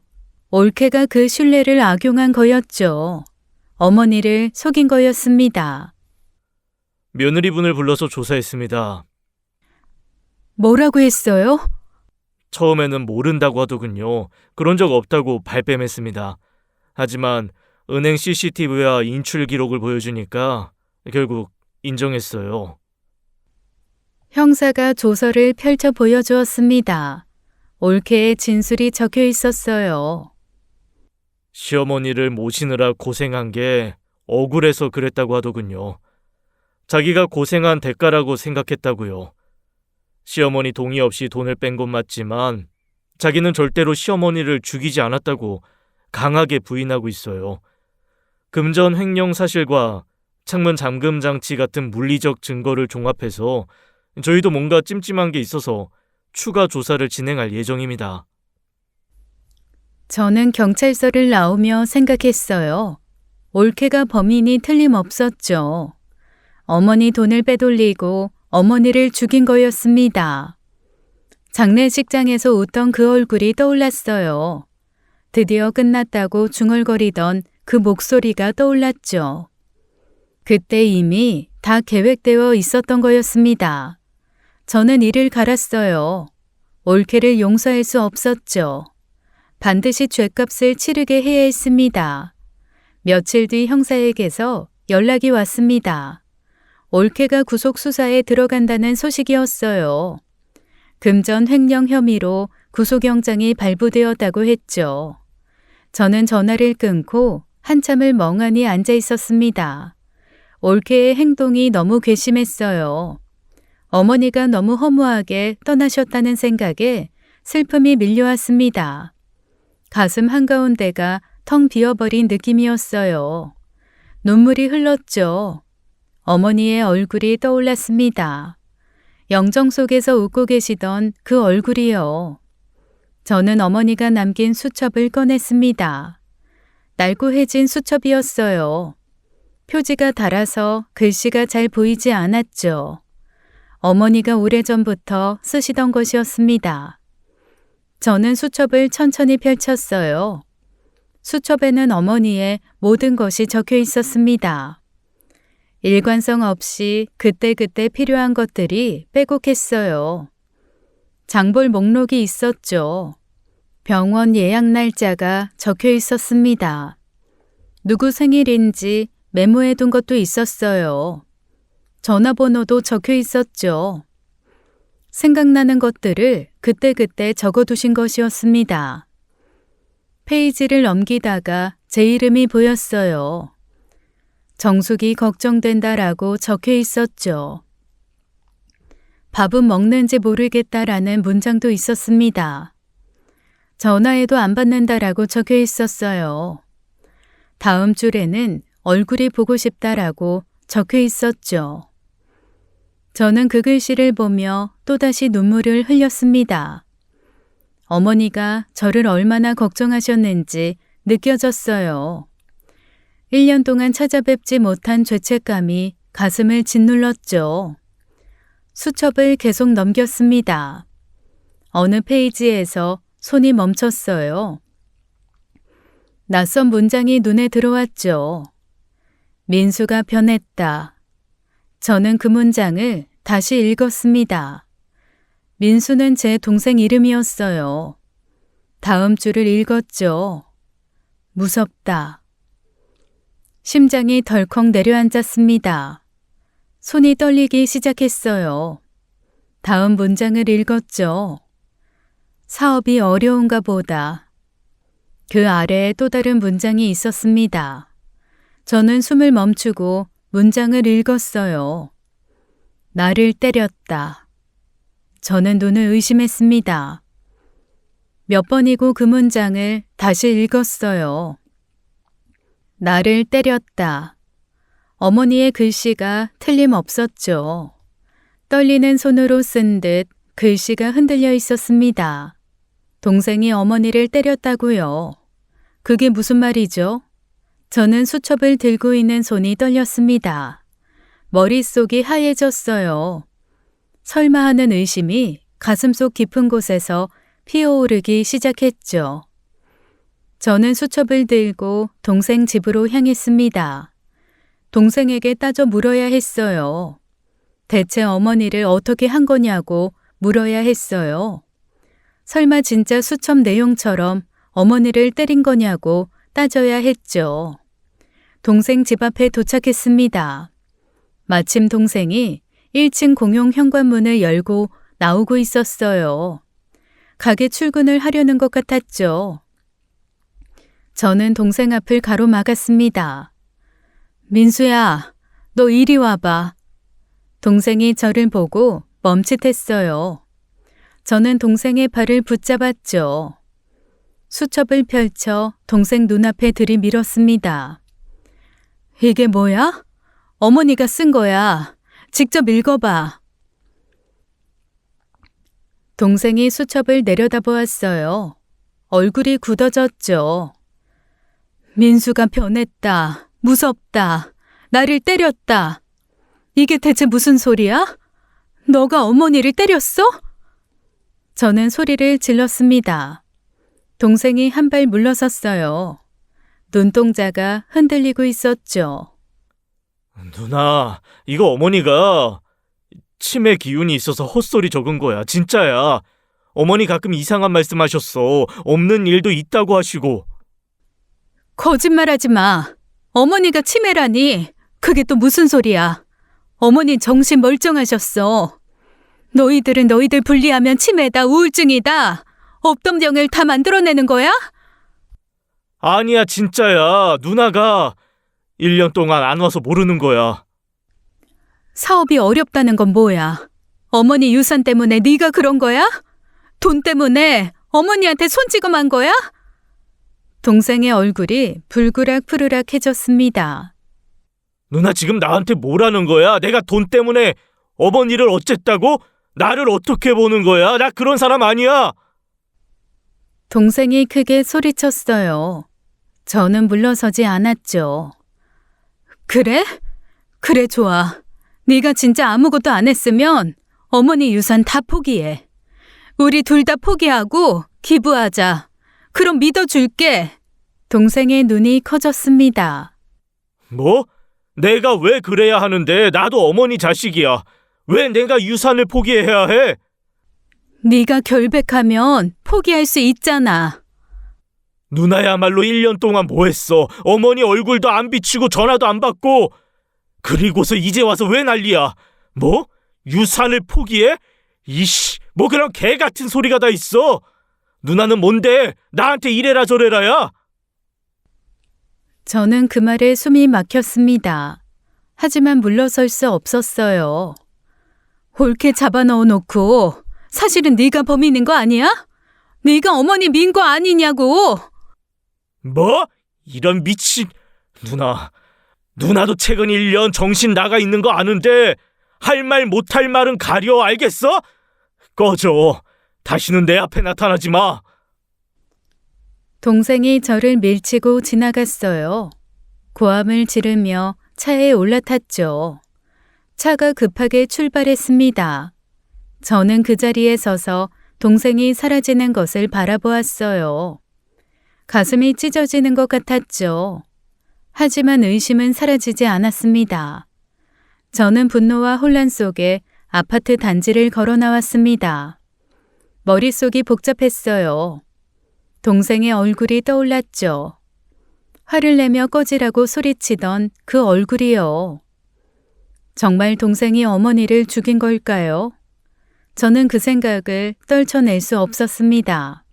올케가 그 신뢰를 악용한 거였죠. 어머니를 속인 거였습니다. 며느리분을 불러서 조사했습니다. 뭐라고 했어요? 처음에는 모른다고 하더군요. 그런 적 없다고 발뺌했습니다. 하지만 은행 CCTV와 인출 기록을 보여주니까 결국 인정했어요. 형사가 조서를 펼쳐 보여주었습니다. 올케의 진술이 적혀 있었어요. 시어머니를 모시느라 고생한 게 억울해서 그랬다고 하더군요. 자기가 고생한 대가라고 생각했다고요. 시어머니 동의 없이 돈을 뺀 건 맞지만 자기는 절대로 시어머니를 죽이지 않았다고 강하게 부인하고 있어요. 금전 횡령 사실과 창문 잠금 장치 같은 물리적 증거를 종합해서 저희도 뭔가 찜찜한 게 있어서 추가 조사를 진행할 예정입니다. 저는 경찰서를 나오며 생각했어요. 올케가 범인이 틀림없었죠. 어머니 돈을 빼돌리고 어머니를 죽인 거였습니다. 장례식장에서 웃던 그 얼굴이 떠올랐어요. 드디어 끝났다고 중얼거리던 그 목소리가 떠올랐죠. 그때 이미 다 계획되어 있었던 거였습니다. 저는 이를 갈았어요. 올케를 용서할 수 없었죠. 반드시 죗값을 치르게 해야 했습니다. 며칠 뒤 형사에게서 연락이 왔습니다. 올케가 구속수사에 들어간다는 소식이었어요. 금전 횡령 혐의로 구속영장이 발부되었다고 했죠. 저는 전화를 끊고 한참을 멍하니 앉아 있었습니다. 올케의 행동이 너무 괘씸했어요. 어머니가 너무 허무하게 떠나셨다는 생각에 슬픔이 밀려왔습니다. 가슴 한가운데가 텅 비어버린 느낌이었어요. 눈물이 흘렀죠. 어머니의 얼굴이 떠올랐습니다. 영정 속에서 웃고 계시던 그 얼굴이요. 저는 어머니가 남긴 수첩을 꺼냈습니다. 낡고해진 수첩이었어요. 표지가 닳아서 글씨가 잘 보이지 않았죠. 어머니가 오래전부터 쓰시던 것이었습니다. 저는 수첩을 천천히 펼쳤어요. 수첩에는 어머니의 모든 것이 적혀 있었습니다. 일관성 없이 그때그때 필요한 것들이 빼곡했어요. 장볼 목록이 있었죠. 병원 예약 날짜가 적혀 있었습니다. 누구 생일인지 메모해둔 것도 있었어요. 전화번호도 적혀 있었죠. 생각나는 것들을 그때그때 적어두신 것이었습니다. 페이지를 넘기다가 제 이름이 보였어요. 정숙이 걱정된다라고 적혀 있었죠. 밥은 먹는지 모르겠다라는 문장도 있었습니다. 전화해도 안 받는다라고 적혀 있었어요. 다음 줄에는 얼굴이 보고 싶다라고 적혀 있었죠. 저는 그 글씨를 보며 또다시 눈물을 흘렸습니다. 어머니가 저를 얼마나 걱정하셨는지 느껴졌어요. 1년 동안 찾아뵙지 못한 죄책감이 가슴을 짓눌렀죠. 수첩을 계속 넘겼습니다. 어느 페이지에서 손이 멈췄어요. 낯선 문장이 눈에 들어왔죠. 민수가 변했다. 저는 그 문장을 다시 읽었습니다. 민수는 제 동생 이름이었어요. 다음 줄을 읽었죠. 무섭다. 심장이 덜컥 내려앉았습니다. 손이 떨리기 시작했어요. 다음 문장을 읽었죠. 사업이 어려운가 보다. 그 아래에 또 다른 문장이 있었습니다. 저는 숨을 멈추고 문장을 읽었어요. 나를 때렸다. 저는 눈을 의심했습니다. 몇 번이고 그 문장을 다시 읽었어요. 나를 때렸다. 어머니의 글씨가 틀림없었죠. 떨리는 손으로 쓴 듯 글씨가 흔들려 있었습니다. 동생이 어머니를 때렸다고요. 그게 무슨 말이죠? 저는 수첩을 들고 있는 손이 떨렸습니다. 머릿속이 하얘졌어요. 설마 하는 의심이 가슴속 깊은 곳에서 피어오르기 시작했죠. 저는 수첩을 들고 동생 집으로 향했습니다. 동생에게 따져 물어야 했어요. 대체 어머니를 어떻게 한 거냐고 물어야 했어요. 설마 진짜 수첩 내용처럼 어머니를 때린 거냐고 따져야 했죠. 동생 집 앞에 도착했습니다. 마침 동생이 1층 공용 현관문을 열고 나오고 있었어요. 가게 출근을 하려는 것 같았죠. 저는 동생 앞을 가로막았습니다. 민수야, 너 이리 와봐. 동생이 저를 보고 멈칫했어요. 저는 동생의 발을 붙잡았죠. 수첩을 펼쳐 동생 눈앞에 들이밀었습니다. 이게 뭐야? 어머니가 쓴 거야. 직접 읽어봐. 동생이 수첩을 내려다보았어요. 얼굴이 굳어졌죠. 민수가 변했다. 무섭다. 나를 때렸다. 이게 대체 무슨 소리야? 너가 어머니를 때렸어? 저는 소리를 질렀습니다. 동생이 한 발 물러섰어요. 눈동자가 흔들리고 있었죠. 누나, 이거 어머니가 치매 기운이 있어서 헛소리 적은 거야. 진짜야. 어머니 가끔 이상한 말씀하셨어. 없는 일도 있다고 하시고. 거짓말하지 마. 어머니가 치매라니. 그게 또 무슨 소리야. 어머니 정신 멀쩡하셨어. 너희들은 너희들 분리하면 치매다, 우울증이다. 없던 병을 다 만들어내는 거야? 아니야, 진짜야. 누나가 1년 동안 안 와서 모르는 거야. 사업이 어렵다는 건 뭐야? 어머니 유산 때문에 네가 그런 거야? 돈 때문에 어머니한테 손찌검한 거야? 동생의 얼굴이 불그락푸르락해졌습니다. 누나 지금 나한테 뭐라는 거야? 내가 돈 때문에 어머니를 어쨌다고? 나를 어떻게 보는 거야? 나 그런 사람 아니야. 동생이 크게 소리쳤어요. 저는 물러서지 않았죠. 그래? 그래 좋아. 네가 진짜 아무것도 안 했으면 어머니 유산 다 포기해. 우리 둘 다 포기하고 기부하자. 그럼 믿어줄게. 동생의 눈이 커졌습니다. 뭐? 내가 왜 그래야 하는데? 나도 어머니 자식이야. 왜 내가 유산을 포기해야 해? 네가 결백하면 포기할 수 있잖아. 누나야말로 1년 동안 뭐 했어? 어머니 얼굴도 안 비치고 전화도 안 받고. 그리고서 이제 와서 왜 난리야? 뭐? 유산을 포기해? 이씨, 뭐 그런 개 같은 소리가 다 있어? 누나는 뭔데? 나한테 이래라 저래라야? 저는 그 말에 숨이 막혔습니다. 하지만 물러설 수 없었어요. 옳게 잡아넣어 놓고 사실은 네가 범인인 거 아니야? 네가 어머니 민 거 아니냐고. 뭐? 이런 미친... 누나도 최근 1년 정신 나가 있는 거 아는데 할 말 못할 말은 가려, 알겠어? 꺼져. 다시는 내 앞에 나타나지 마. 동생이 저를 밀치고 지나갔어요. 고함을 지르며 차에 올라탔죠. 차가 급하게 출발했습니다. 저는 그 자리에 서서 동생이 사라지는 것을 바라보았어요. 가슴이 찢어지는 것 같았죠. 하지만 의심은 사라지지 않았습니다. 저는 분노와 혼란 속에 아파트 단지를 걸어 나왔습니다. 머릿속이 복잡했어요. 동생의 얼굴이 떠올랐죠. 화를 내며 꺼지라고 소리치던 그 얼굴이요. 정말 동생이 어머니를 죽인 걸까요? 저는 그 생각을 떨쳐낼 수 없었습니다.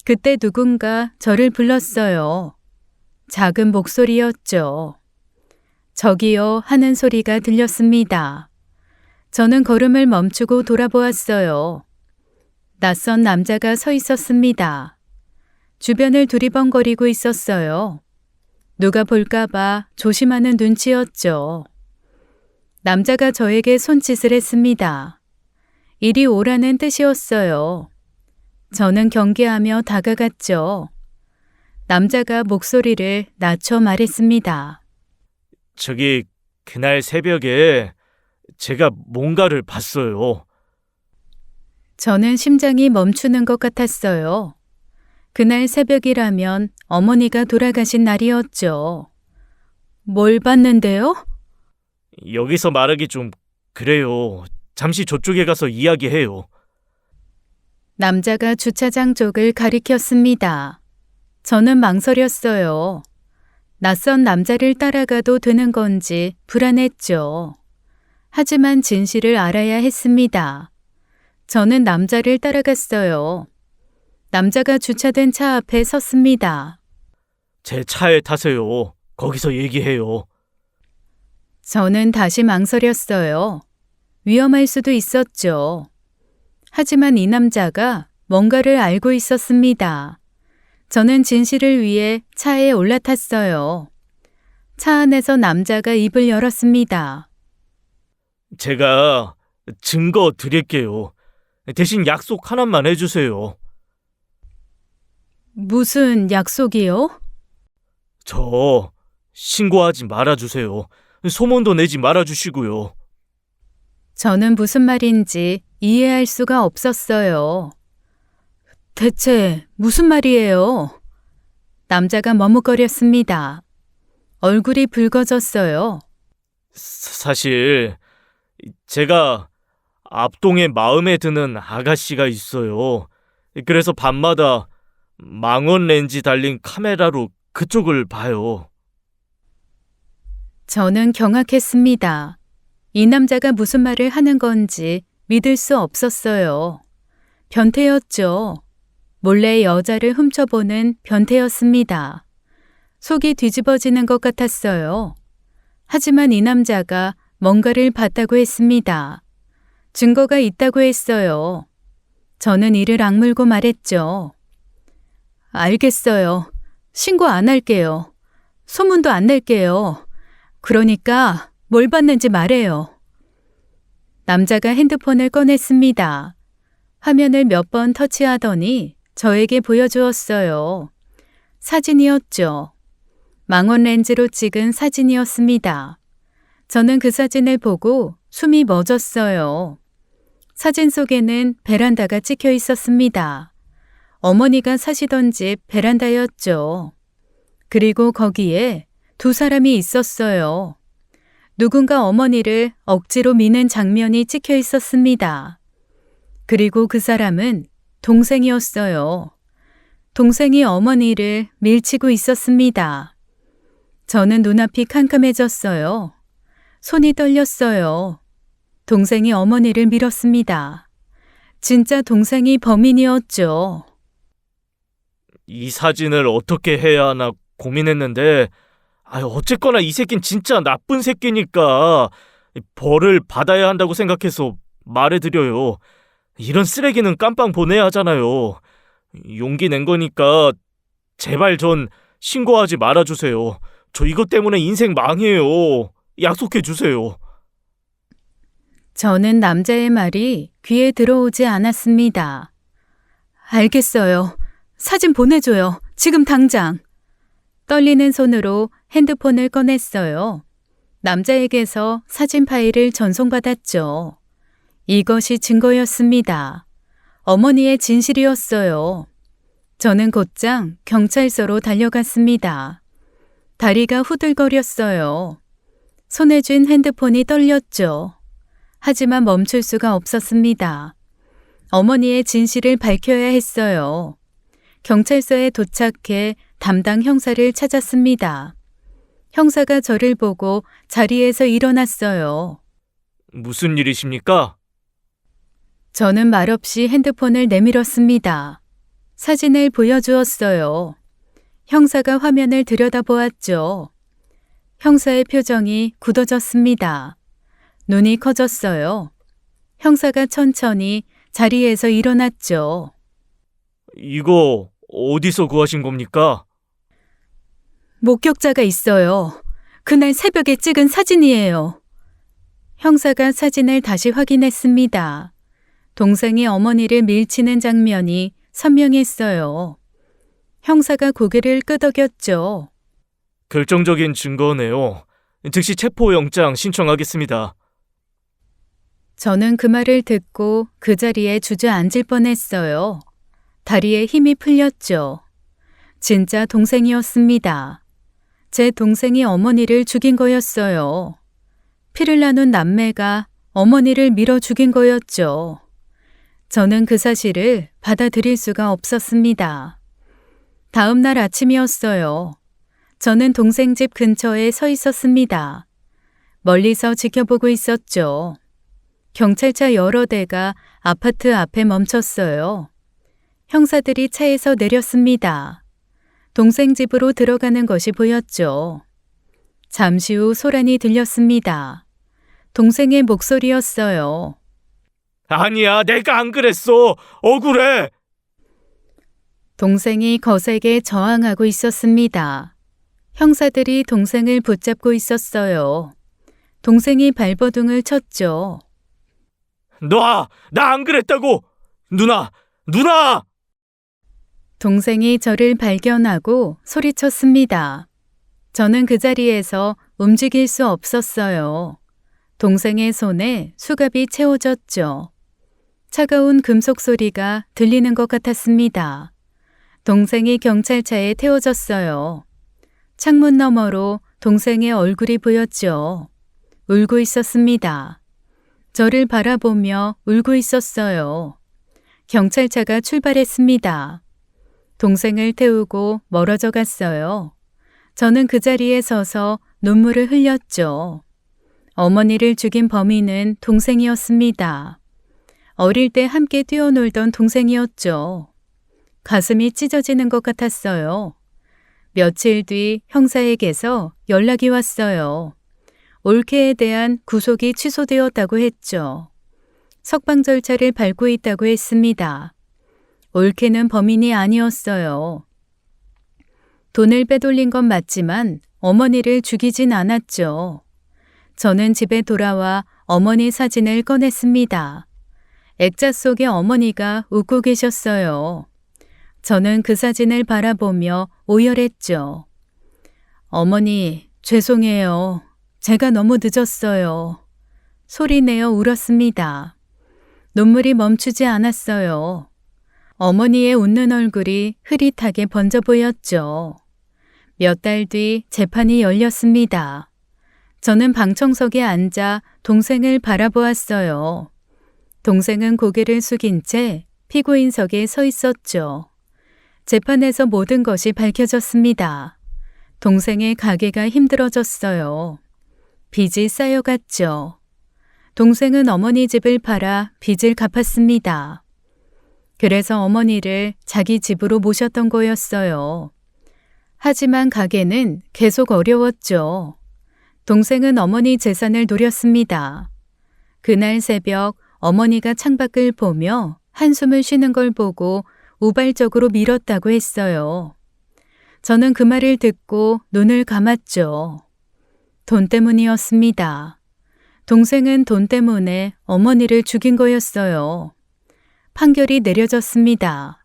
그때 누군가 저를 불렀어요. 작은 목소리였죠. 저기요 하는 소리가 들렸습니다. 저는 걸음을 멈추고 돌아보았어요. 낯선 남자가 서 있었습니다. 주변을 두리번거리고 있었어요. 누가 볼까봐 조심하는 눈치였죠. 남자가 저에게 손짓을 했습니다. 이리 오라는 뜻이었어요. 저는 경계하며 다가갔죠. 남자가 목소리를 낮춰 말했습니다. 저기, 그날 새벽에 제가 뭔가를 봤어요. 저는 심장이 멈추는 것 같았어요. 그날 새벽이라면 어머니가 돌아가신 날이었죠. 뭘 봤는데요? 여기서 말하기 좀 그래요. 잠시 저쪽에 가서 이야기해요. 남자가 주차장 쪽을 가리켰습니다. 저는 망설였어요. 낯선 남자를 따라가도 되는 건지 불안했죠. 하지만 진실을 알아야 했습니다. 저는 남자를 따라갔어요. 남자가 주차된 차 앞에 섰습니다. 제 차에 타세요. 거기서 얘기해요. 저는 다시 망설였어요. 위험할 수도 있었죠. 하지만 이 남자가 뭔가를 알고 있었습니다. 저는 진실을 위해 차에 올라탔어요. 차 안에서 남자가 입을 열었습니다. 제가 증거 드릴게요. 대신 약속 하나만 해주세요. 무슨 약속이요? 저 신고하지 말아주세요. 소문도 내지 말아주시고요. 저는 무슨 말인지 이해할 수가 없었어요. 대체 무슨 말이에요? 남자가 머뭇거렸습니다. 얼굴이 붉어졌어요. 사실 제가 앞동에 마음에 드는 아가씨가 있어요. 그래서 밤마다 망원 렌즈 달린 카메라로 그쪽을 봐요. 저는 경악했습니다. 이 남자가 무슨 말을 하는 건지 믿을 수 없었어요. 변태였죠. 몰래 여자를 훔쳐보는 변태였습니다. 속이 뒤집어지는 것 같았어요. 하지만 이 남자가 뭔가를 봤다고 했습니다. 증거가 있다고 했어요. 저는 이를 악물고 말했죠. 알겠어요. 신고 안 할게요. 소문도 안 낼게요. 그러니까 뭘 봤는지 말해요. 남자가 핸드폰을 꺼냈습니다. 화면을 몇 번 터치하더니 저에게 보여주었어요. 사진이었죠. 망원 렌즈로 찍은 사진이었습니다. 저는 그 사진을 보고 숨이 멎었어요. 사진 속에는 베란다가 찍혀 있었습니다. 어머니가 사시던 집 베란다였죠. 그리고 거기에 두 사람이 있었어요. 누군가 어머니를 억지로 미는 장면이 찍혀 있었습니다. 그리고 그 사람은 동생이었어요. 동생이 어머니를 밀치고 있었습니다. 저는 눈앞이 캄캄해졌어요. 손이 떨렸어요. 동생이 어머니를 밀었습니다. 진짜 동생이 범인이었죠. 이 사진을 어떻게 해야 하나 고민했는데 어쨌거나 이 새끼는 진짜 나쁜 새끼니까 벌을 받아야 한다고 생각해서 말해드려요. 이런 쓰레기는 깜빵 보내야 하잖아요. 용기 낸 거니까 제발 전 신고하지 말아주세요. 저 이것 때문에 인생 망해요. 약속해주세요. 저는 남자의 말이 귀에 들어오지 않았습니다. 알겠어요. 사진 보내줘요. 지금 당장. 떨리는 손으로 핸드폰을 꺼냈어요. 남자에게서 사진 파일을 전송받았죠. 이것이 증거였습니다. 어머니의 진실이었어요. 저는 곧장 경찰서로 달려갔습니다. 다리가 후들거렸어요. 손에 쥔 핸드폰이 떨렸죠. 하지만 멈출 수가 없었습니다. 어머니의 진실을 밝혀야 했어요. 경찰서에 도착해 담당 형사를 찾았습니다. 형사가 저를 보고 자리에서 일어났어요. 무슨 일이십니까? 저는 말없이 핸드폰을 내밀었습니다. 사진을 보여주었어요. 형사가 화면을 들여다보았죠. 형사의 표정이 굳어졌습니다. 눈이 커졌어요. 형사가 천천히 자리에서 일어났죠. 이거 어디서 구하신 겁니까? 목격자가 있어요. 그날 새벽에 찍은 사진이에요. 형사가 사진을 다시 확인했습니다. 동생이 어머니를 밀치는 장면이 선명했어요. 형사가 고개를 끄덕였죠. 결정적인 증거네요. 즉시 체포영장 신청하겠습니다. 저는 그 말을 듣고 그 자리에 주저앉을 뻔했어요. 다리에 힘이 풀렸죠. 진짜 동생이었습니다. 제 동생이 어머니를 죽인 거였어요. 피를 나눈 남매가 어머니를 밀어 죽인 거였죠. 저는 그 사실을 받아들일 수가 없었습니다. 다음 날 아침이었어요. 저는 동생 집 근처에 서 있었습니다. 멀리서 지켜보고 있었죠. 경찰차 여러 대가 아파트 앞에 멈췄어요. 형사들이 차에서 내렸습니다. 동생 집으로 들어가는 것이 보였죠. 잠시 후 소란이 들렸습니다. 동생의 목소리였어요. 아니야, 내가 안 그랬어. 억울해. 동생이 거세게 저항하고 있었습니다. 형사들이 동생을 붙잡고 있었어요. 동생이 발버둥을 쳤죠. 놔! 나 안 그랬다고! 누나! 누나! 동생이 저를 발견하고 소리쳤습니다. 저는 그 자리에서 움직일 수 없었어요. 동생의 손에 수갑이 채워졌죠. 차가운 금속 소리가 들리는 것 같았습니다. 동생이 경찰차에 태워졌어요. 창문 너머로 동생의 얼굴이 보였죠. 울고 있었습니다. 저를 바라보며 울고 있었어요. 경찰차가 출발했습니다. 동생을 태우고 멀어져 갔어요. 저는 그 자리에 서서 눈물을 흘렸죠. 어머니를 죽인 범인은 동생이었습니다. 어릴 때 함께 뛰어놀던 동생이었죠. 가슴이 찢어지는 것 같았어요. 며칠 뒤 형사에게서 연락이 왔어요. 올케에 대한 구속이 취소되었다고 했죠. 석방 절차를 밟고 있다고 했습니다. 올케는 범인이 아니었어요. 돈을 빼돌린 건 맞지만 어머니를 죽이진 않았죠. 저는 집에 돌아와 어머니 사진을 꺼냈습니다. 액자 속에 어머니가 웃고 계셨어요. 저는 그 사진을 바라보며 오열했죠. 어머니, 죄송해요. 제가 너무 늦었어요. 소리내어 울었습니다. 눈물이 멈추지 않았어요. 어머니의 웃는 얼굴이 흐릿하게 번져 보였죠. 몇 달 뒤 재판이 열렸습니다. 저는 방청석에 앉아 동생을 바라보았어요. 동생은 고개를 숙인 채 피고인석에 서 있었죠. 재판에서 모든 것이 밝혀졌습니다. 동생의 가게가 힘들어졌어요. 빚이 쌓여갔죠. 동생은 어머니 집을 팔아 빚을 갚았습니다. 그래서 어머니를 자기 집으로 모셨던 거였어요. 하지만 가게는 계속 어려웠죠. 동생은 어머니 재산을 노렸습니다. 그날 새벽 어머니가 창밖을 보며 한숨을 쉬는 걸 보고 우발적으로 밀었다고 했어요. 저는 그 말을 듣고 눈을 감았죠. 돈 때문이었습니다. 동생은 돈 때문에 어머니를 죽인 거였어요. 판결이 내려졌습니다.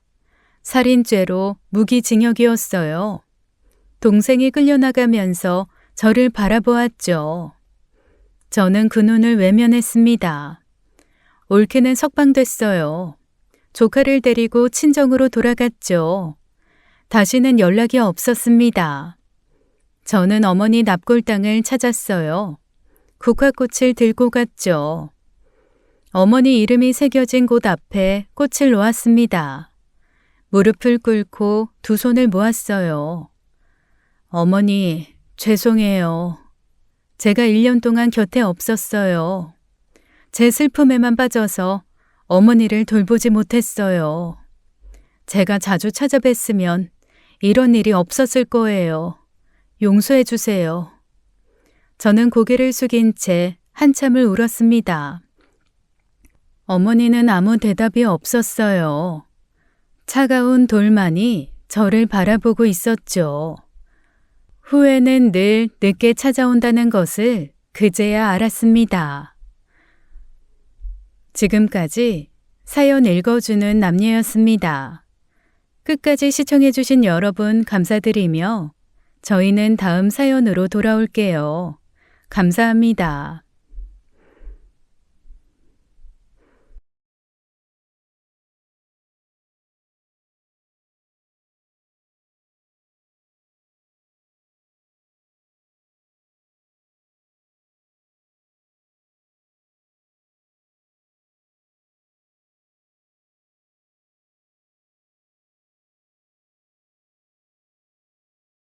살인죄로 무기징역이었어요. 동생이 끌려나가면서 저를 바라보았죠. 저는 그 눈을 외면했습니다. 올케는 석방됐어요. 조카를 데리고 친정으로 돌아갔죠. 다시는 연락이 없었습니다. 저는 어머니 납골당을 찾았어요. 국화꽃을 들고 갔죠. 어머니 이름이 새겨진 곳 앞에 꽃을 놓았습니다. 무릎을 꿇고 두 손을 모았어요. 어머니, 죄송해요. 제가 1년 동안 곁에 없었어요. 제 슬픔에만 빠져서 어머니를 돌보지 못했어요. 제가 자주 찾아뵀으면 이런 일이 없었을 거예요. 용서해 주세요. 저는 고개를 숙인 채 한참을 울었습니다. 어머니는 아무 대답이 없었어요. 차가운 돌만이 저를 바라보고 있었죠. 후회는 늘 늦게 찾아온다는 것을 그제야 알았습니다. 지금까지 사연 읽어주는 남녀였습니다. 끝까지 시청해주신 여러분 감사드리며 저희는 다음 사연으로 돌아올게요. 감사합니다.